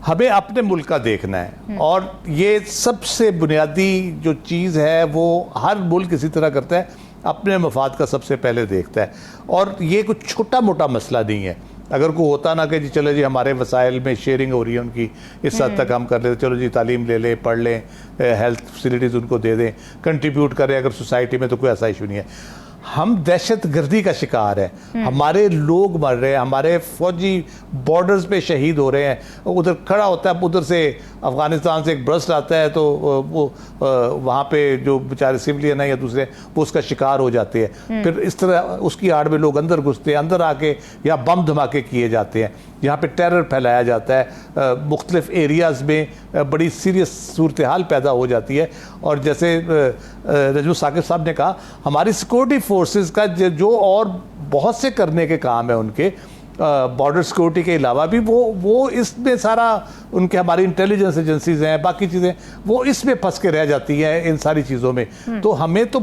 हमें अपने मुल्क का देखना है, और ये सबसे बुनियादी जो चीज़ है वो हर मुल्क इसी तरह करता है, अपने मफाद का सबसे पहले देखता है। और ये कुछ छोटा मोटा मसला नहीं है। अगर कोई होता ना कि जी चलो जी हमारे वसाइल में शेयरिंग हो रही है उनकी, इस हद तक हम कर लेते, चलो जी तालीम ले लें, पढ़ लें, हेल्थ फैसिलिटीज़ उनको दे दें, कंट्रीब्यूट करें अगर सोसाइटी में, तो कोई ऐसा इशू नहीं है। हम दहशत गर्दी का शिकार हैं, हमारे लोग मर रहे हैं, हमारे फौजी बॉर्डर्स पे शहीद हो रहे हैं। उधर खड़ा होता है, उधर से अफ़गानिस्तान से एक ब्रस्ट आता है तो वो वहाँ पे जो बेचारे सिविलियन है या दूसरे, वो उसका शिकार हो जाते हैं। फिर इस तरह उसकी आड़ में लोग अंदर घुसते हैं, अंदर आके या बम धमाके किए जाते हैं, यहाँ पे टेरर फैलाया जाता है, मुख्तलिफ एरियाज़ में बड़ी सीरियस सूरत हाल पैदा हो जाती है। और जैसे रजू साकिब साहब ने कहा, हमारी सिक्योरिटी फोर्सेस का जो और बहुत से करने के काम है उनके, बॉर्डर सिक्योरिटी के अलावा भी वो इसमें सारा उनके, हमारी इंटेलिजेंस एजेंसीज हैं, बाकी चीज़ें वो इसमें फंस के रह जाती हैं इन सारी चीज़ों में। तो हमें तो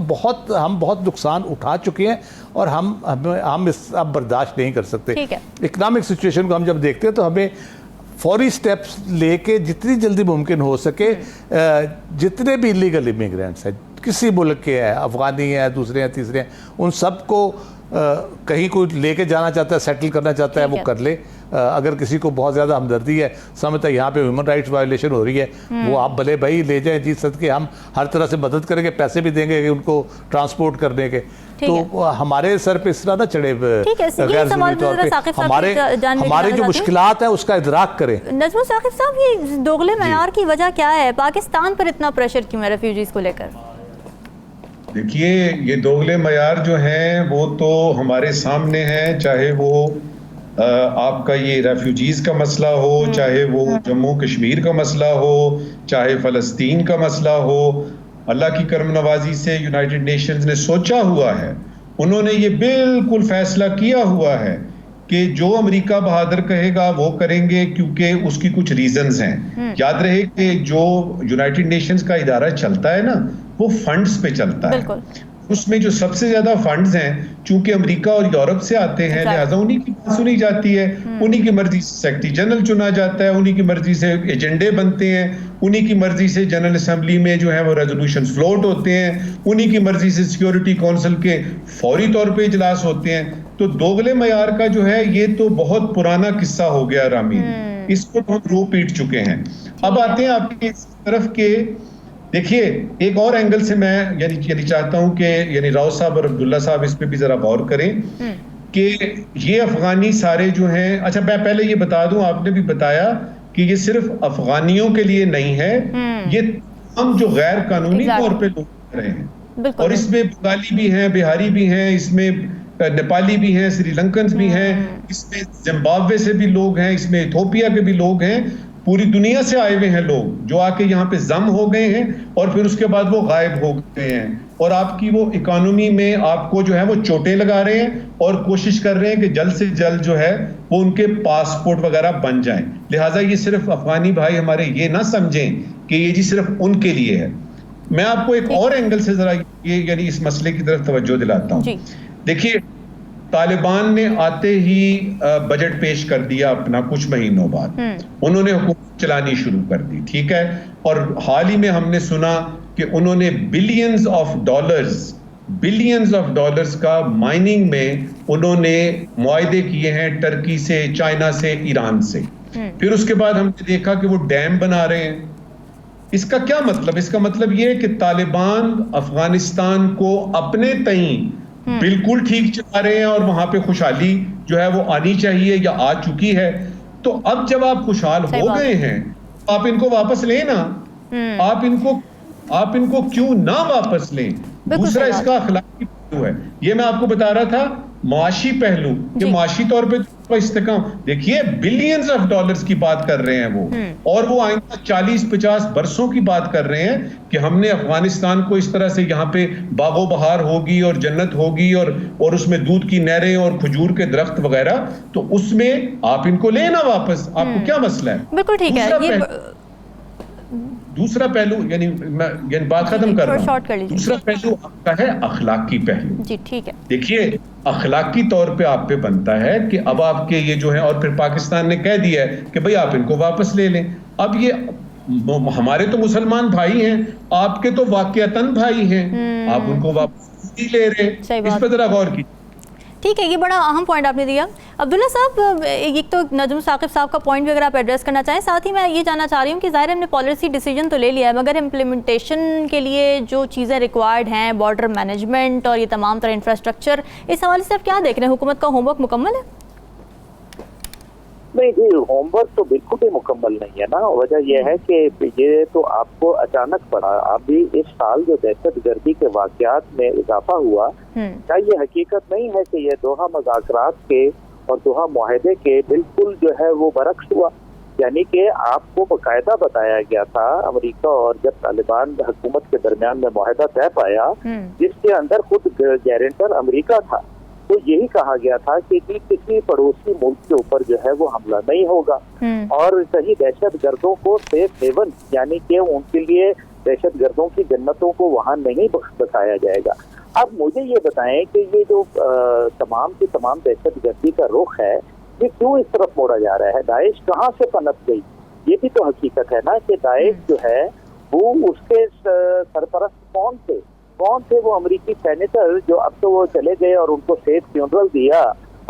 हम बहुत नुकसान उठा चुके हैं, और हम इस अब बर्दाश्त नहीं कर सकते। इकनॉमिक सिचुएशन को हम जब देखते हैं तो हमें फौरी स्टेप्स लेके जितनी जल्दी मुमकिन हो सके, जितने भी इलीगल इमिग्रेंट्स हैं किसी मुल्क के हैं, अफ़गानी हैं, दूसरे हैं, तीसरे हैं, उन सबको कहीं कोई लेके जाना चाहता है, सेटल करना चाहता है, वो कर ले। अगर किसी को बहुत ज़्यादा हमदर्दी है, समझता है यहाँ पे ह्यूमन राइट्स वायलेशन हो रही है, वो आप भले भाई ले जाएं जी, सदके हम हर तरह से मदद करेंगे, पैसे भी देंगे उनको ट्रांसपोर्ट करने के। तो हमारे सर पे इस तरह ना चढ़े गैर ज़रूरी तौर पे, हमारे जो मुश्किलात है उसका इदराक करें। नजमुल साकिब साहब, ये दोगले मयार की वजह क्या है? पाकिस्तान पर इतना प्रेशर क्यों है रेफ्यूजीज को लेकर? देखिए, ये दोगले मयार जो हैं वो तो हमारे सामने हैं, चाहे वो आपका ये रेफ्यूजीज का मसला हो, चाहे वो जम्मू कश्मीर का मसला हो, चाहे फ़लस्तीन का मसला हो। अल्लाह की करम नवाजी से यूनाइटेड नेशंस ने सोचा हुआ है, उन्होंने ये बिल्कुल फैसला किया हुआ है कि जो अमेरिका बहादुर कहेगा वो करेंगे, क्योंकि उसकी कुछ रीजंस हैं। याद रहे कि जो यूनाइटेड नेशंस का इदारा चलता है ना, वो फंड्स पे चलता है। उसमें जो सबसे ज्यादा फंड्स हैं, चूंकि अमेरिका और यूरोप से आते हैं, लिहाजा उन्हीं की बात सुनी जाती है, उन्हीं की मर्जी से सेक्रेटरी जनरल चुना जाता है, उन्हीं की मर्जी से एजेंडे बनते हैं, उन्हीं की मर्जी से जनरल असेंबली में जो है वो रेजोल्यूशन फ्लोट होते हैं, उन्हीं की मर्जी से सिक्योरिटी काउंसिल के फौरी तौर पे इजलास होते हैं। तो दोगले मयार का जो है ये तो बहुत पुराना किस्सा हो गया रामीन, इसको तो हम रो पीट चुके हैं। अब आते हैं आपकी इस तरफ के, देखिए एक और एंगल से मैं यानी चाहता हूं कि यानी राव साहब और अब्दुल्ला साहब इस पे भी जरा गौर करें कि ये अफगानी सारे जो हैं, अच्छा मैं पहले ये बता दूं, आपने भी बताया कि ये सिर्फ अफगानियों के लिए नहीं है, ये हम जो गैर कानूनी तौर पे लोग रहे हैं, और इसमें बंगाली भी हैं, बिहारी भी हैं, इसमें नेपाली भी हैं, श्रीलंकन भी हैं, इसमें जिम्बाब्वे से भी लोग हैं, इसमें इथोपिया के भी लोग हैं, पूरी दुनिया से आए हुए हैं लोग जो आके यहाँ पे जम हो गए हैं और फिर उसके बाद वो गायब हो गए हैं, और आपकी वो इकोनॉमी में आपको जो है वो चोटें लगा रहे हैं और कोशिश कर रहे हैं कि जल्द से जल्द जो है वो उनके पासपोर्ट वगैरह बन जाएं। लिहाजा ये सिर्फ अफगानी भाई हमारे ये ना समझें कि ये जी सिर्फ उनके लिए है। मैं आपको एक और एंगल से जरा ये यानी इस मसले की तरफ तवज्जो दिलाता हूँ। देखिए, तालिबान ने आते ही बजट पेश कर दिया अपना, कुछ महीनों बाद उन्होंने हुकूमत चलानी शुरू कर दी, ठीक है, और हाल ही में हमने सुना कि उन्होंने बिलियंस ऑफ डॉलर्स का माइनिंग में उन्होंने मुआहदे किए हैं टर्की से, चाइना से, ईरान से। फिर उसके बाद हमने देखा कि वो डैम बना रहे हैं। इसका क्या मतलब? इसका मतलब ये है कि तालिबान अफगानिस्तान को अपने तई बिल्कुल ठीक चला रहे हैं और वहां पे खुशहाली जो है वो आनी चाहिए या आ चुकी है। तो अब जब आप खुशहाल हो गए हैं, आप इनको वापस लें ना, आप इनको क्यों ना वापस लें? दूसरा इसका अखलाकी पहलू है, ये मैं आपको बता रहा था, माशी पहलू, कि माशी तौर पे तो इस्तेकाम, देखिए बिलियंस ऑफ डॉलर्स की बात कर रहे हैं वो, और वो आइंदा 40-50 बरसों की बात कर रहे हैं कि हमने अफगानिस्तान को इस तरह से यहाँ पे बागो बहार होगी और जन्नत होगी और उसमें दूध की नहरें और खजूर के दरख्त वगैरह, तो उसमें आप इनको लेना वापस, आपको क्या मसला है? बिल्कुल ठीक है। दूसरा पहलू यानी बात खत्म कर रहा हूं, दूसरा पहलू आपका है अखलाकी पहलू। जी ठीक है। देखिए, अखलाकी तौर पे आप पे बनता है कि अब आपके ये जो है, और फिर पाकिस्तान ने कह दिया है कि भाई आप इनको वापस ले लें। अब ये हमारे तो मुसलमान भाई हैं, आपके तो वाकयातन भाई हैं, आप उनको वापस नहीं ले रहे, इस पर जरा गौर कीजिए। ठीक है, ये बड़ा अहम पॉइंट आपने दिया। अब्दुल्ला साहब, एक तो नजमुल साकिब साहब का पॉइंट भी अगर आप एड्रेस करना चाहें, साथ ही मैं ये जानना चाह रही हूँ कि ज़ाहिर हमने पॉलिसी डिसीजन तो ले लिया है, मगर इम्प्लीमेंटेशन के लिए जो चीज़ें रिक्वायर्ड हैं, बॉर्डर मैनेजमेंट और ये तमाम तरह इंफ्रास्ट्रक्चर, इस हवाले से आप क्या देख रहे हैं? हुकूमत का होमवर्क मुकम्मल है? नहीं जी, होमवर्क तो बिल्कुल भी मुकम्मल नहीं है ना। वजह यह है कि ये तो आपको अचानक पड़ा। अभी इस साल जो दहशतगर्दी के वाकयात में इजाफा हुआ, क्या ये हकीकत नहीं है कि ये दोहा मुज़ाकरात के और दोहा मुआहदे के बिल्कुल जो है वो बरक्स हुआ? यानी कि आपको बाकायदा बताया गया था, अमेरिका और जब तालिबान हुकूमत के दरमियान में मुआहदा तय पाया, जिसके अंदर खुद गारंटर अमेरिका था, तो यही कहा गया था कि किसी पड़ोसी मुल्क के ऊपर जो है वो हमला नहीं होगा और कहीं दहशतगर्दों को सेफ हेवन यानी कि उनके लिए दहशतगर्दों की जन्नतों को वहां नहीं बसाया जाएगा। अब मुझे ये बताएं कि ये जो तमाम की तमाम दहशतगर्दी का रुख है, ये क्यों इस तरफ मोड़ा जा रहा है? दाइश कहाँ से पनप गई? ये भी तो हकीकत है ना कि दाइश जो है वो उसके सरपरस्त कौन थे? कौन थे वो अमेरिकी सेनेटर जो अब तो वो चले गए और उनको सेफ फ्यूनरल दिया,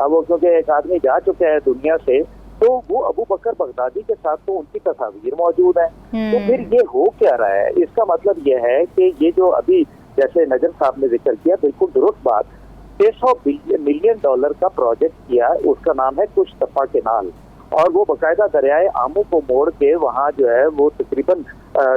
अब वो क्योंकि एक आदमी जा चुके हैं दुनिया से, तो वो अबू बकर बगदादी के साथ तो उनकी तस्वीर मौजूद है। तो फिर ये हो क्या रहा है? इसका मतलब ये है कि ये जो अभी जैसे नजर साहब ने जिक्र किया, बिल्कुल दुरुस्त बात, $600 मिलियन का प्रोजेक्ट किया, उसका नाम है कुश्तफा केनाल, और वो बाकायदा दरियाए आमू को मोड़ के वहाँ जो है वो तकरीबन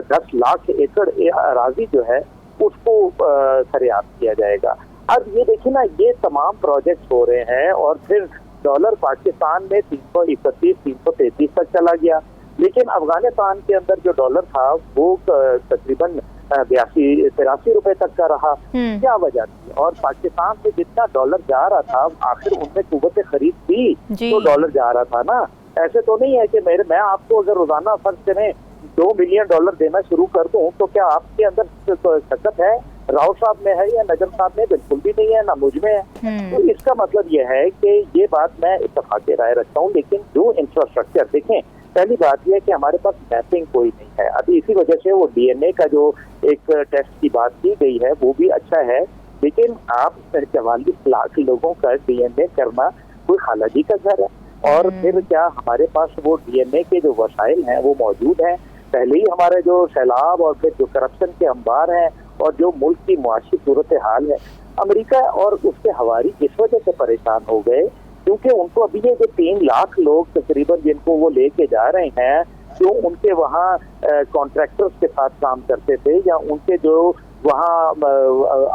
10 लाख एकड़ अराजी जो है उसको सरेआम किया जाएगा। अब ये देखिए ना, ये तमाम प्रोजेक्ट हो रहे हैं और फिर डॉलर पाकिस्तान में 331-333 तक चला गया, लेकिन अफगानिस्तान के अंदर जो डॉलर था वो तकरीबन 82-83 रुपए तक का रहा। क्या वजह थी? और पाकिस्तान से जितना डॉलर जा रहा था, आखिर उनमें कुव्वत खरीद थी तो डॉलर जा रहा था ना। ऐसे तो नहीं है कि मैं आपको अगर रोजाना फर्ज करें $2 मिलियन देना शुरू कर दूं, तो क्या आपके अंदर ताकत है? राव साहब में है या नजर साहब में? बिल्कुल भी नहीं है, ना मुझ में है। तो इसका मतलब यह है कि ये बात मैं इत्तेफाक राय रखता हूँ, लेकिन जो इंफ्रास्ट्रक्चर देखें, पहली बात यह है कि हमारे पास मैपिंग कोई नहीं है अभी, इसी वजह से वो DNA का जो एक टेस्ट की बात की गई है वो भी अच्छा है, लेकिन आप 44 लाख लोगों का DNA करना कोई खालाजी का घर है? और फिर क्या हमारे पास वो DNA के जो वसाइल हैं वो मौजूद हैं? पहले ही हमारे जो सैलाब और फिर जो करप्शन के अंबार हैं और जो मुल्क की मुआशी सूरत हाल है, अमेरिका और उसके हवारी इस वजह से परेशान हो गए क्योंकि उनको अभी ये जो 3 लाख लोग तकरीबन जिनको वो लेके जा रहे हैं, जो उनके वहाँ कॉन्ट्रैक्टर्स के साथ काम करते थे या उनके जो वहाँ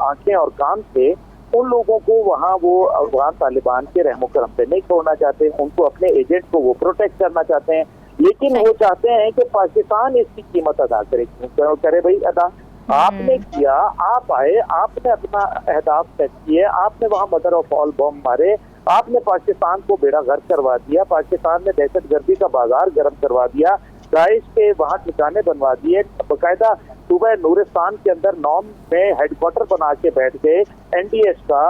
आंखें और कान थे, उन लोगों को वहाँ वो अफगान तालिबान के रहमो करम पे नहीं छोड़ना चाहते, उनको अपने एजेंट को वो प्रोटेक्ट करना चाहते हैं, लेकिन वो चाहते हैं कि पाकिस्तान इसकी कीमत अदा करे। क्यों करे भाई अदा? आपने किया, आप आए, आपने अपना अहदाफ सेट किए, आपने वहाँ मदर ऑफ ऑल बम मारे, आपने पाकिस्तान को बेड़ा गर्क करवा दिया, पाकिस्तान में दहशतगर्दी का बाजार गर्म करवा दिया, दाइश के वहाँ ठिकाने बनवा दिए, बाकायदा सुबह नूरिस्तान के अंदर नॉम में हेडक्वार्टर बना के बैठ गए, NDS का,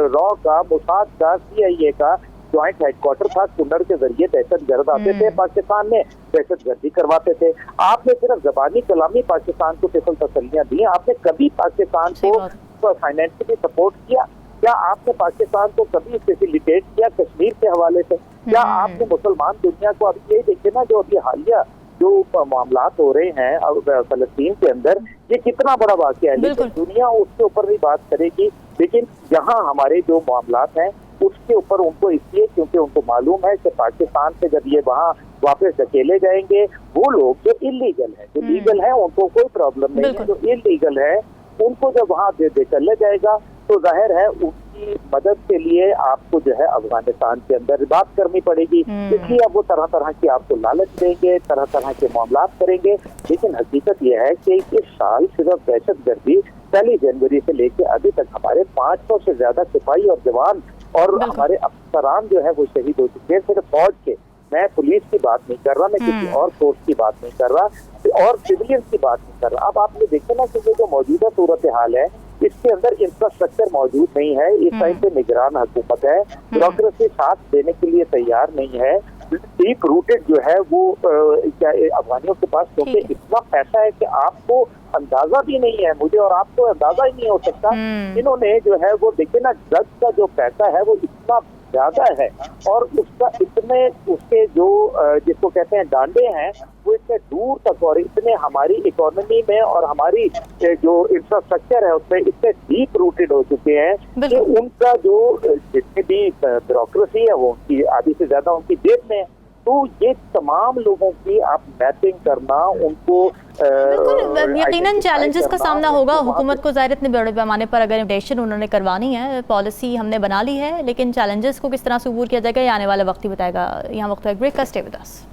रॉ का, मोसाद का, CIA का ज्वाइंट हेडक्वार्टर था, कुन्नर के जरिए दहशतगर्द आते थे पाकिस्तान में, दहशतगर्दी करवाते थे। आपने सिर्फ जबानी कलामी पाकिस्तान को तिफल तसल्लियां दी, आपने कभी पाकिस्तान को फाइनेंशियली सपोर्ट किया? क्या आपने पाकिस्तान को कभी फैसिलिटेट किया कश्मीर के हवाले से? क्या आपने मुसलमान दुनिया को, अभी ये देखे ना जो अभी हालिया जो मामलात हो रहे हैं फलस्तीन के अंदर, ये कितना बड़ा वाकया है, लेकिन दुनिया उसके ऊपर भी बात करेगी, लेकिन यहाँ हमारे जो मामलात हैं उसके ऊपर उनको इसलिए क्योंकि उनको मालूम है कि पाकिस्तान से जब ये वहाँ वापस धकेले जाएंगे, वो लोग जो इलीगल है, जो लीगल है उनको कोई प्रॉब्लम नहीं है, जो इलीगल है उनको जब वहाँ चले जाएगा तो जाहिर है उसकी मदद के लिए आपको जो है अफगानिस्तान के अंदर बात करनी पड़ेगी। इसलिए अब वो तरह तरह की आपको लालच देंगे, तरह तरह के मामलात करेंगे, लेकिन हकीकत यह है कि इस साल सिर्फ दहशतगर्दी 1 जनवरी से लेकर अभी तक हमारे 500 से ज्यादा सिपाही और जवान और हमारे अफसरान जो है वो शहीद हो चुके हैं, सिर्फ फौज के। मैं पुलिस की बात नहीं कर रहा, मैं किसी और फोर्स की बात नहीं कर रहा और सिविलियंस की बात नहीं कर रहा। अब आपने देखा ना कि जो मौजूदा सूरत हाल है इसके अंदर इंफ्रास्ट्रक्चर मौजूद नहीं है, इस टाइम पे निगरान हुकूमत है, ब्यूरोक्रेसी साथ देने के लिए तैयार नहीं है, डीप रूटेड जो है वो क्या अफगानियों के पास क्योंकि इतना पैसा है कि आपको अंदाजा भी नहीं है, मुझे और आपको अंदाजा ही नहीं हो सकता। इन्होंने जो है वो देखे ना ड्रग्स का जो पैसा है वो इतना ज्यादा है और उसका इतने उसके जो जिसको कहते हैं डांडे हैं वो इतने दूर तक और इतने हमारी इकोनॉमी में और हमारी जो इंफ्रास्ट्रक्चर है उसमें इतने डीप रूटेड हो चुके हैं कि उनका जो जितनी भी ब्यूरोक्रेसी है वो उनकी आधी से ज्यादा उनकी जेब में है। तो ये तमाम लोगों की आप मैपिंग करना, उनको यकीनन चैलेंजेस का सामना होगा हुकूमत को, ज़ाहिर इतने बड़े पैमाने पर अगर इन्वेस्टिगेशन उन्होंने करवानी है, पॉलिसी हमने बना ली है, लेकिन चैलेंजेस को किस तरह से अबूर किया जाएगा ये आने वाला वक्त ही बताएगा। यहाँ वक्त है ब्रेक का, stay with us.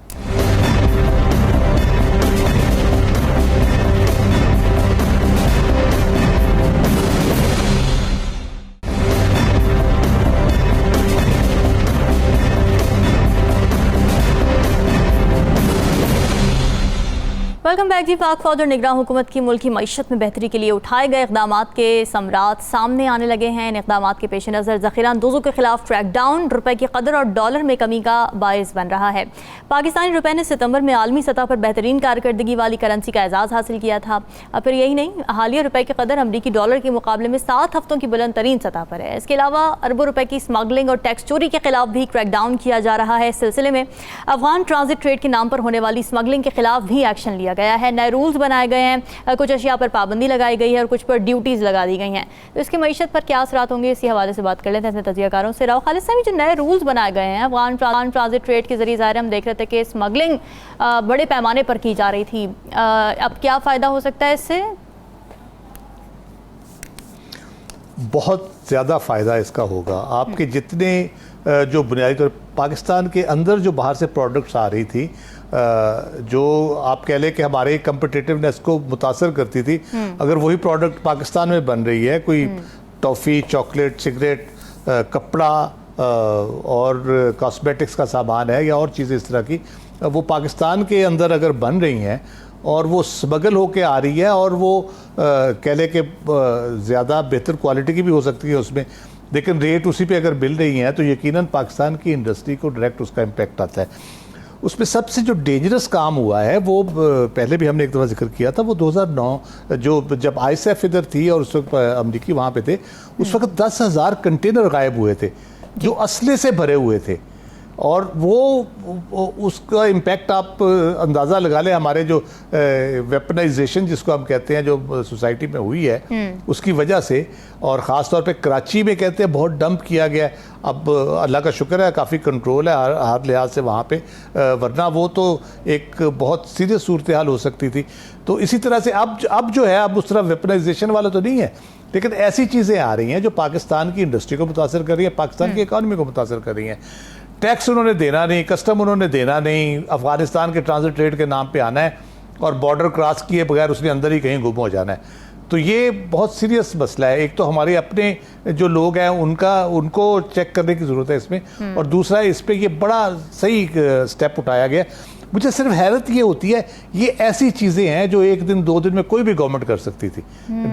Welcome back जी। पाक फौज और निगरान हुकूमत की मुल्क की मईशत में बेहतरी के लिए उठाए गए इकदाम के समरात सामने आने लगे हैं। इन इकदाम के पेश नज़र ज़ख़ीरा अंदोज़ों के खिलाफ क्रैकडाउन रुपए की कदर और डॉलर में कमी का बायस बन रहा है। पाकिस्तानी रुपए ने सितंबर में आलमी सतह पर बेहतरीन कारकर्दगी वाली करेंसी का एजाज़ हासिल किया था। फिर यही नहीं, हालिया रुपए की कदर अमरीकी डॉलर के मुकाबले में 7 हफ्तों की बुलंद तरीन सतह पर है। इसके अलावा अरबों रुपए की स्मगलिंग और टैक्स चोरी के खिलाफ भी क्रैकडाउन किया जा रहा है। इस सिलसिले में अफगान ट्रांजिट ट्रेड के नाम पर होने वाली स्मगलिंग के खिलाफ भी एक्शन लिया गया है। नए रूल्स बनाए गए हैं, कुछ अशिया पर पाबंदी लगाई गई है और कुछ पर ड्यूटीज़ लगा दी गई हैं। तो इसकी मईशत पर क्या असरात होंगे, इसी हवाले से बात कर लेते हैं अपने तजियाकारों से। राव खालिद साहब, जो नए रूल्स बनाए गए हैं अफगान ट्रांजिट ट्रेड के जरिए, ज़ाहिर हम देख रहे थे कि स्मगलिंग बड़े पैमाने पर की जा रही थी, अब क्या फ़ायदा हो सकता है इससे? बहुत ज़्यादा फ़ायदा इसका होगा। आपके जितने जो बुनियादी तौर पाकिस्तान के अंदर जो बाहर से प्रोडक्ट्स आ रही थी, जो आप कह लें कि हमारे कम्पिटिटिवनेस को मुतासर करती थी, अगर वही प्रोडक्ट पाकिस्तान में बन रही है, कोई टॉफ़ी, चॉकलेट, सिगरेट, कपड़ा और कॉस्मेटिक्स का सामान है या और चीज़ें इस तरह की, वो पाकिस्तान के अंदर अगर बन रही हैं और वो स्मगल होके आ रही है और वो कह लें कि ज़्यादा बेहतर क्वालिटी की भी हो सकती है उसमें, लेकिन रेट उसी पे अगर मिल रही हैं, तो यकीनन पाकिस्तान की इंडस्ट्री को डायरेक्ट उसका इम्पेक्ट आता है। उसमें सबसे जो डेंजरस काम हुआ है वो पहले भी हमने एक दफ़ा जिक्र किया था, वो 2009 जब ISAF इधर थी और उस वक्त अमरीकी वहाँ पे थे, उस वक्त 10,000 कंटेनर गायब हुए थे जो असले से भरे हुए थे। और वो उसका इम्पैक्ट आप अंदाज़ा लगा लें, हमारे जो वेपनाइजेशन जिसको हम कहते हैं जो सोसाइटी में हुई है उसकी वजह से, और ख़ास तौर पे कराची में कहते हैं बहुत डंप किया गया। अब अल्लाह का शुक्र है काफ़ी कंट्रोल है हर लिहाज से वहाँ पे, वरना वो तो एक बहुत सीरियस सूरत हाल हो सकती थी। तो इसी तरह से अब जो है, अब उस तरह वेपनाइजेशन वाला तो नहीं है, लेकिन ऐसी चीज़ें आ रही हैं जो पाकिस्तान की इंडस्ट्री को मुतासर कर रही है, पाकिस्तान की इकानमी को मुतासर कर रही हैं। टैक्स उन्होंने देना नहीं, कस्टम उन्होंने देना नहीं, अफगानिस्तान के ट्रांजिट ट्रेड के नाम पे आना है और बॉर्डर क्रॉस किए बगैर उसने अंदर ही कहीं गुम हो जाना है। तो ये बहुत सीरियस मसला है। एक तो हमारे अपने जो लोग हैं उनको चेक करने की ज़रूरत है इसमें, और दूसरा इस पर ये बड़ा सही स्टेप उठाया गया। मुझे सिर्फ हैरत ये होती है, ये ऐसी चीज़ें हैं जो एक दिन 2 दिन में कोई भी गवर्नमेंट कर सकती थी,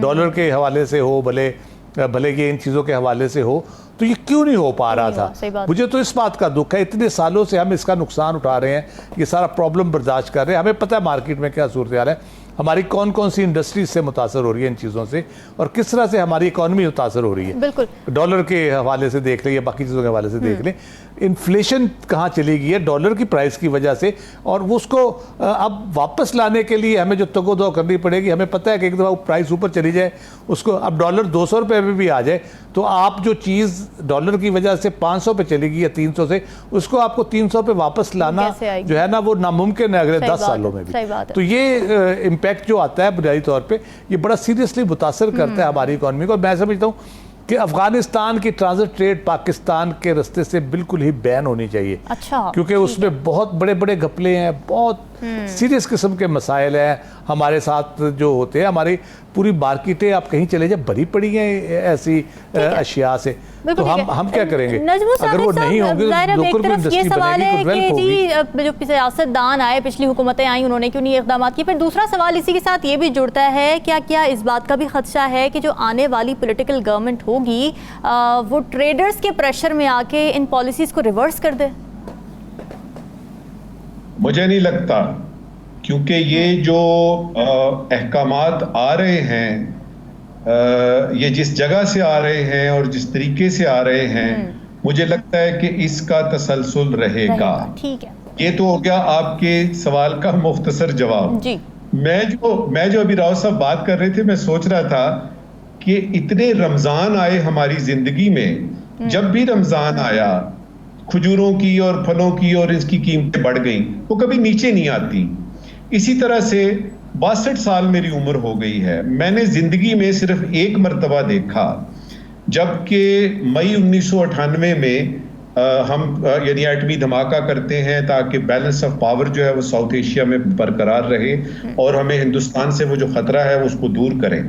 डॉलर के हवाले से हो, भले ये इन चीज़ों के हवाले से हो, तो ये क्यों नहीं हो पा रहा था? मुझे तो इस बात का दुख है, इतने सालों से हम इसका नुकसान उठा रहे हैं, ये सारा प्रॉब्लम बर्दाश्त कर रहे हैं। हमें पता है मार्केट में क्या सूरत हाल है, हमारी कौन कौन सी इंडस्ट्रीज से मुतासर हो रही है इन चीज़ों से, और किस तरह से हमारी इकॉनमी मुतासर हो रही है। बिल्कुल, डॉलर के हवाले से देख लें या बाकी चीज़ों के हवाले से देख लें, इन्फ्लेशन कहाँ चली गई है डॉलर की प्राइस की वजह से, और वो उसको अब वापस लाने के लिए हमें जो तगोदो करनी पड़ेगी। हमें पता है कि एक दफ़ा प्राइस ऊपर चली जाए, उसको अब डॉलर 200 रुपये में भी आ जाए, तो आप जो चीज़ डॉलर की वजह से 500 पे चलेगी या 300 से, उसको आपको 300 पे वापस लाना जो है ना, वो नामुमकिन है अगले 10 सालों में भी। तो ये इम्पैक्ट जो आता है बुनियादी तौर पे, ये बड़ा सीरियसली मुतासर करता है हमारी इकॉनमी को। मैं समझता हूँ कि अफगानिस्तान की ट्रांजिट ट्रेड पाकिस्तान के रास्ते से बिल्कुल ही बैन होनी चाहिए। अच्छा, क्योंकि उसमें बहुत बड़े बड़े घपले हैं, बहुत सीरियस किस्म के मसाइल हैं हमारे साथ जो होते हैं। हमारी पूरी मार्केटें आप कहीं चले जाए भरी पड़ी हैं ऐसी अशिया से, तो हम क्या करेंगे अगर वो नहीं होंगे? लोकल इंडस्ट्री बनेगी, डेवलप होगी। जो सियासतदान आए, पिछली हुकूमतें आई, उन्होंने क्यों नहीं इकदाम किए? फिर दूसरा सवाल इसी के साथ ये भी जुड़ता है, क्या इस बात का भी खदशा है कि जो आने वाली पॉलिटिकल गवर्नमेंट होगी वो ट्रेडर्स के प्रेशर में आके इन पॉलिसीज को रिवर्स कर दे? मुझे नहीं लगता, क्योंकि ये जो अहकामात आ रहे हैं, ये जिस जगह से आ रहे हैं और जिस तरीके से आ रहे हैं, मुझे लगता है कि इसका तसलसल रहेगा। ठीक है, ये तो हो गया आपके सवाल का मुख्तसर जवाब जी। मैं जो अभी राव साहब बात कर रहे थे, मैं सोच रहा था कि इतने रमजान आए हमारी जिंदगी में, जब भी रमजान आया खजूरों की और फलों की और इसकी कीमतें बढ़ गई, वो कभी नीचे नहीं आती। इसी तरह से 62 साल मेरी उम्र हो गई है, मैंने जिंदगी में सिर्फ एक मर्तबा देखा, जबकि मई 1998 में हम यानी एटमी धमाका करते हैं ताकि बैलेंस ऑफ पावर जो है वो साउथ एशिया में बरकरार रहे और हमें हिंदुस्तान से वो जो खतरा है उसको दूर करें।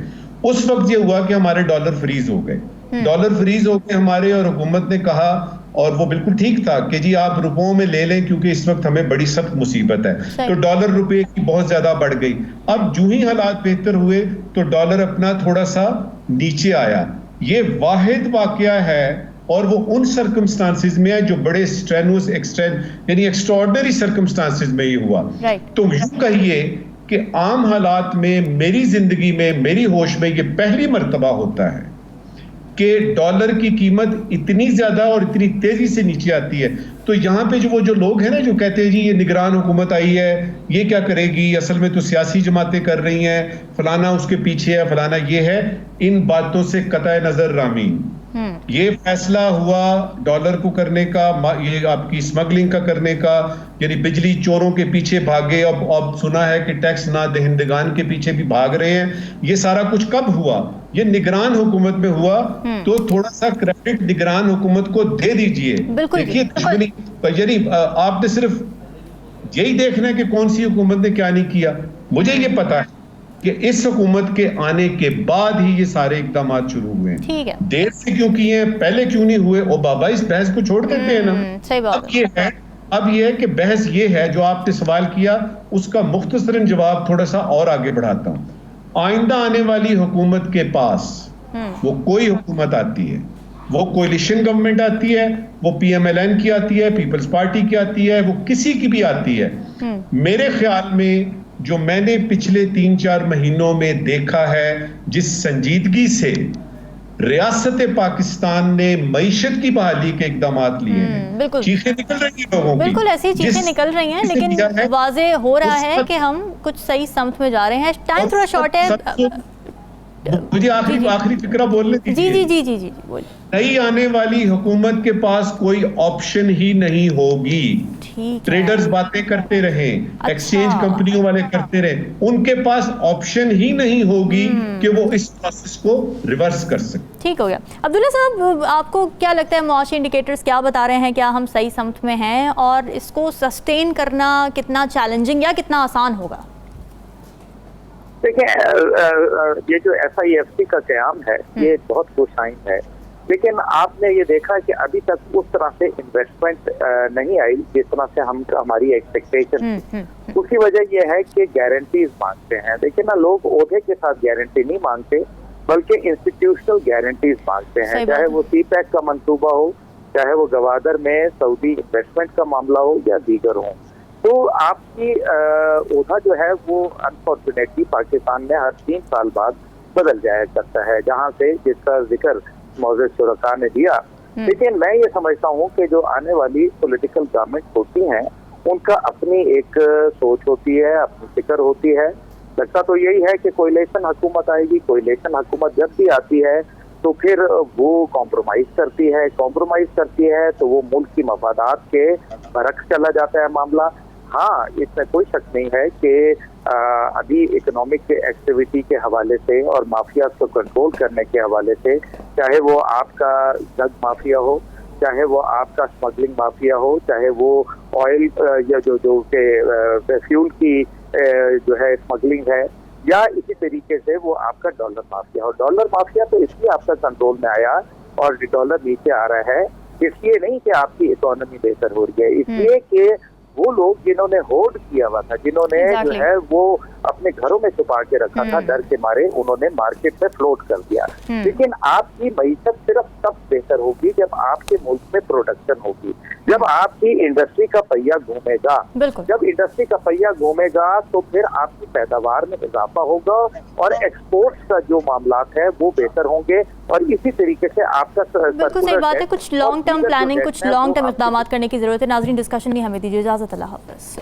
उस वक्त ये हुआ कि हमारे डॉलर फ्रीज हो गए, डॉलर फ्रीज हो गए हमारे, और हुकूमत ने कहा और वो बिल्कुल ठीक था कि जी आप रुपयों में ले लें क्योंकि इस वक्त हमें बड़ी सख्त मुसीबत है। तो डॉलर रुपए की बहुत ज्यादा बढ़ गई। अब जो ही हालात बेहतर हुए तो डॉलर अपना थोड़ा सा नीचे आया। ये वाहिद वाकया है और वो उन सर्कमस्टांसिस में है जो बड़े स्ट्रेनुअस यानी एक्स्ट्राऑर्डिनरी सर्कमस्टांसिस में ही हुआ। तो यूं कहिए कि आम हालात में मेरी जिंदगी में मेरी होश में ये पहली मर्तबा होता है कि डॉलर की कीमत इतनी ज्यादा और इतनी तेजी से नीचे आती है। तो यहाँ पे जो लोग हैं ना जो कहते हैं जी ये निगरान हुकूमत आई है, ये क्या करेगी, असल में तो सियासी जमातें कर रही हैं, फलाना उसके पीछे है, फलाना ये है, इन बातों से कतई नजर रामीन। ये फैसला हुआ डॉलर को करने का, ये आपकी स्मगलिंग का करने का, यानी बिजली चोरों के पीछे भागे। अब सुना है कि टैक्स ना दहिंदगान के पीछे भी भाग रहे हैं। ये सारा कुछ कब हुआ? ये निगरान हुकूमत में हुआ। तो थोड़ा सा क्रेडिट निगरान हुकूमत को दे दीजिए। देखिए दुश्मनी, यानी आपने सिर्फ यही देखना है कि कौन सी हुकूमत ने क्या नहीं किया। मुझे ये पता है कि इस हुकूमत के आने के बाद ही ये सारे इकदाम शुरू हुए हैं। ठीक है, देर से क्यों किए हैं, पहले क्यों नहीं हुए? ओ बाबा इस बहस को छोड़ देते हैं ना। सही बात है। अब ये है कि बहस ये है जो आपने सवाल किया उसका मुख्तसरन जवाब थोड़ा सा और आगे बढ़ाता हूं। आइंदा आने वाली हुकूमत के पास वो कोई हुकूमत आती है, वो कोalition गवर्नमेंट आती है, वो PMLN की आती है, पीपल्स पार्टी की आती है, वो किसी की भी आती है, मेरे ख्याल में जो मैंने पिछले 3-4 महीनों में देखा है जिस संजीदगी से रियासत पाकिस्तान ने मईशत की बहाली के इकदाम लिए हैं, चीखें निकल रही हैं लोगों की, बिल्कुल ऐसी चीखें निकल रही हैं, लेकिन वाजे हो रहा है कि हम कुछ सही समत में जा रहे हैं। टाइम थोड़ा शॉर्ट है, मुझे आखिरी फिक्रा बोलने दीजिए। जी बोलिए। नई आने वाली हुकूमत के पास कोई ऑप्शन ही नहीं होगी। ट्रेडर्स बातें करते रहे, एक्सचेंज कंपनियों वाले करते रहे, उनके पास ऑप्शन ही नहीं होगी कि वो इस प्रोसेस को रिवर्स कर सके। ठीक हो गया। अब्दुल्ला साहब, आपको क्या लगता है मुआशी इंडिकेटर्स क्या बता रहे हैं? क्या हम सही समत में हैं और इसको सस्टेन करना कितना चैलेंजिंग या कितना आसान होगा? देखिए, ये जो FIFC का क़याम है ये बहुत खुशाइन है, लेकिन आपने ये देखा कि अभी तक उस तरह से इन्वेस्टमेंट नहीं आई जिस तरह से हमारी एक्सपेक्टेशन थी। उसकी वजह यह है कि गारंटीज मांगते हैं। देखिए ना, लोग ओहदे के साथ गारंटी नहीं मांगते बल्कि इंस्टीट्यूशनल गारंटीज मांगते हैं, चाहे वो CPEC का मंसूबा हो, चाहे वो गवादर में सऊदी इन्वेस्टमेंट का मामला हो या दीगर हो। तो आपकी ओहदा जो है वो अनफॉर्चुनेटली पाकिस्तान में हर 3 साल बाद बदल जाया करता है, जहाँ से जिसका जिक्र मौजूद शुरका ने दिया। लेकिन मैं ये समझता हूँ कि जो आने वाली पॉलिटिकल गवर्नमेंट होती हैं उनका अपनी एक सोच होती है, अपनी फिक्र होती है। लगता तो यही है कि कोalition हुकूमत आएगी, कोalition हुकूमत जब भी आती है तो फिर वो कॉम्प्रोमाइज करती है तो वो मुल्क की मफादात के बरक्स चला जाता है मामला। हाँ, इसमें कोई शक नहीं है कि अभी इकोनॉमिक एक्टिविटी के हवाले से और माफिया को कंट्रोल करने के हवाले से, चाहे वो आपका ड्रग माफिया हो, चाहे वो आपका स्मगलिंग माफिया हो, चाहे वो ऑयल या जो के फ्यूल की जो है स्मगलिंग है, या इसी तरीके से वो आपका डॉलर माफिया हो। डॉलर माफिया तो इसलिए आपका कंट्रोल में आया और डॉलर नीचे आ रहा है इसलिए नहीं कि आपकी इकोनॉमी बेहतर हो रही है, इसलिए कि वो लोग जिन्होंने होल्ड किया हुआ था, जिन्होंने जो है वो अपने घरों में छुपा के रखा था, डर के मारे उन्होंने मार्केट में फ्लोट कर दिया। लेकिन आपकी मईशत सिर्फ तब बेहतर होगी जब आपके मुल्क में प्रोडक्शन होगी, जब आपकी इंडस्ट्री का पहिया घूमेगा। जब इंडस्ट्री का पहिया घूमेगा तो फिर आपकी पैदावार में इजाफा होगा और एक्सपोर्ट्स का जो मामलात है वो बेहतर होंगे और इसी तरीके से आपका बिल्कुल सही बात है। कुछ लॉन्ग टर्म प्लानिंग, कुछ लॉन्ग टर्म इक़दाम करने की जरूरत है। नाज़रीन, डिस्कशन नहीं हमें दीजिए इजाज़त। अल्लाह हाफ़िज़।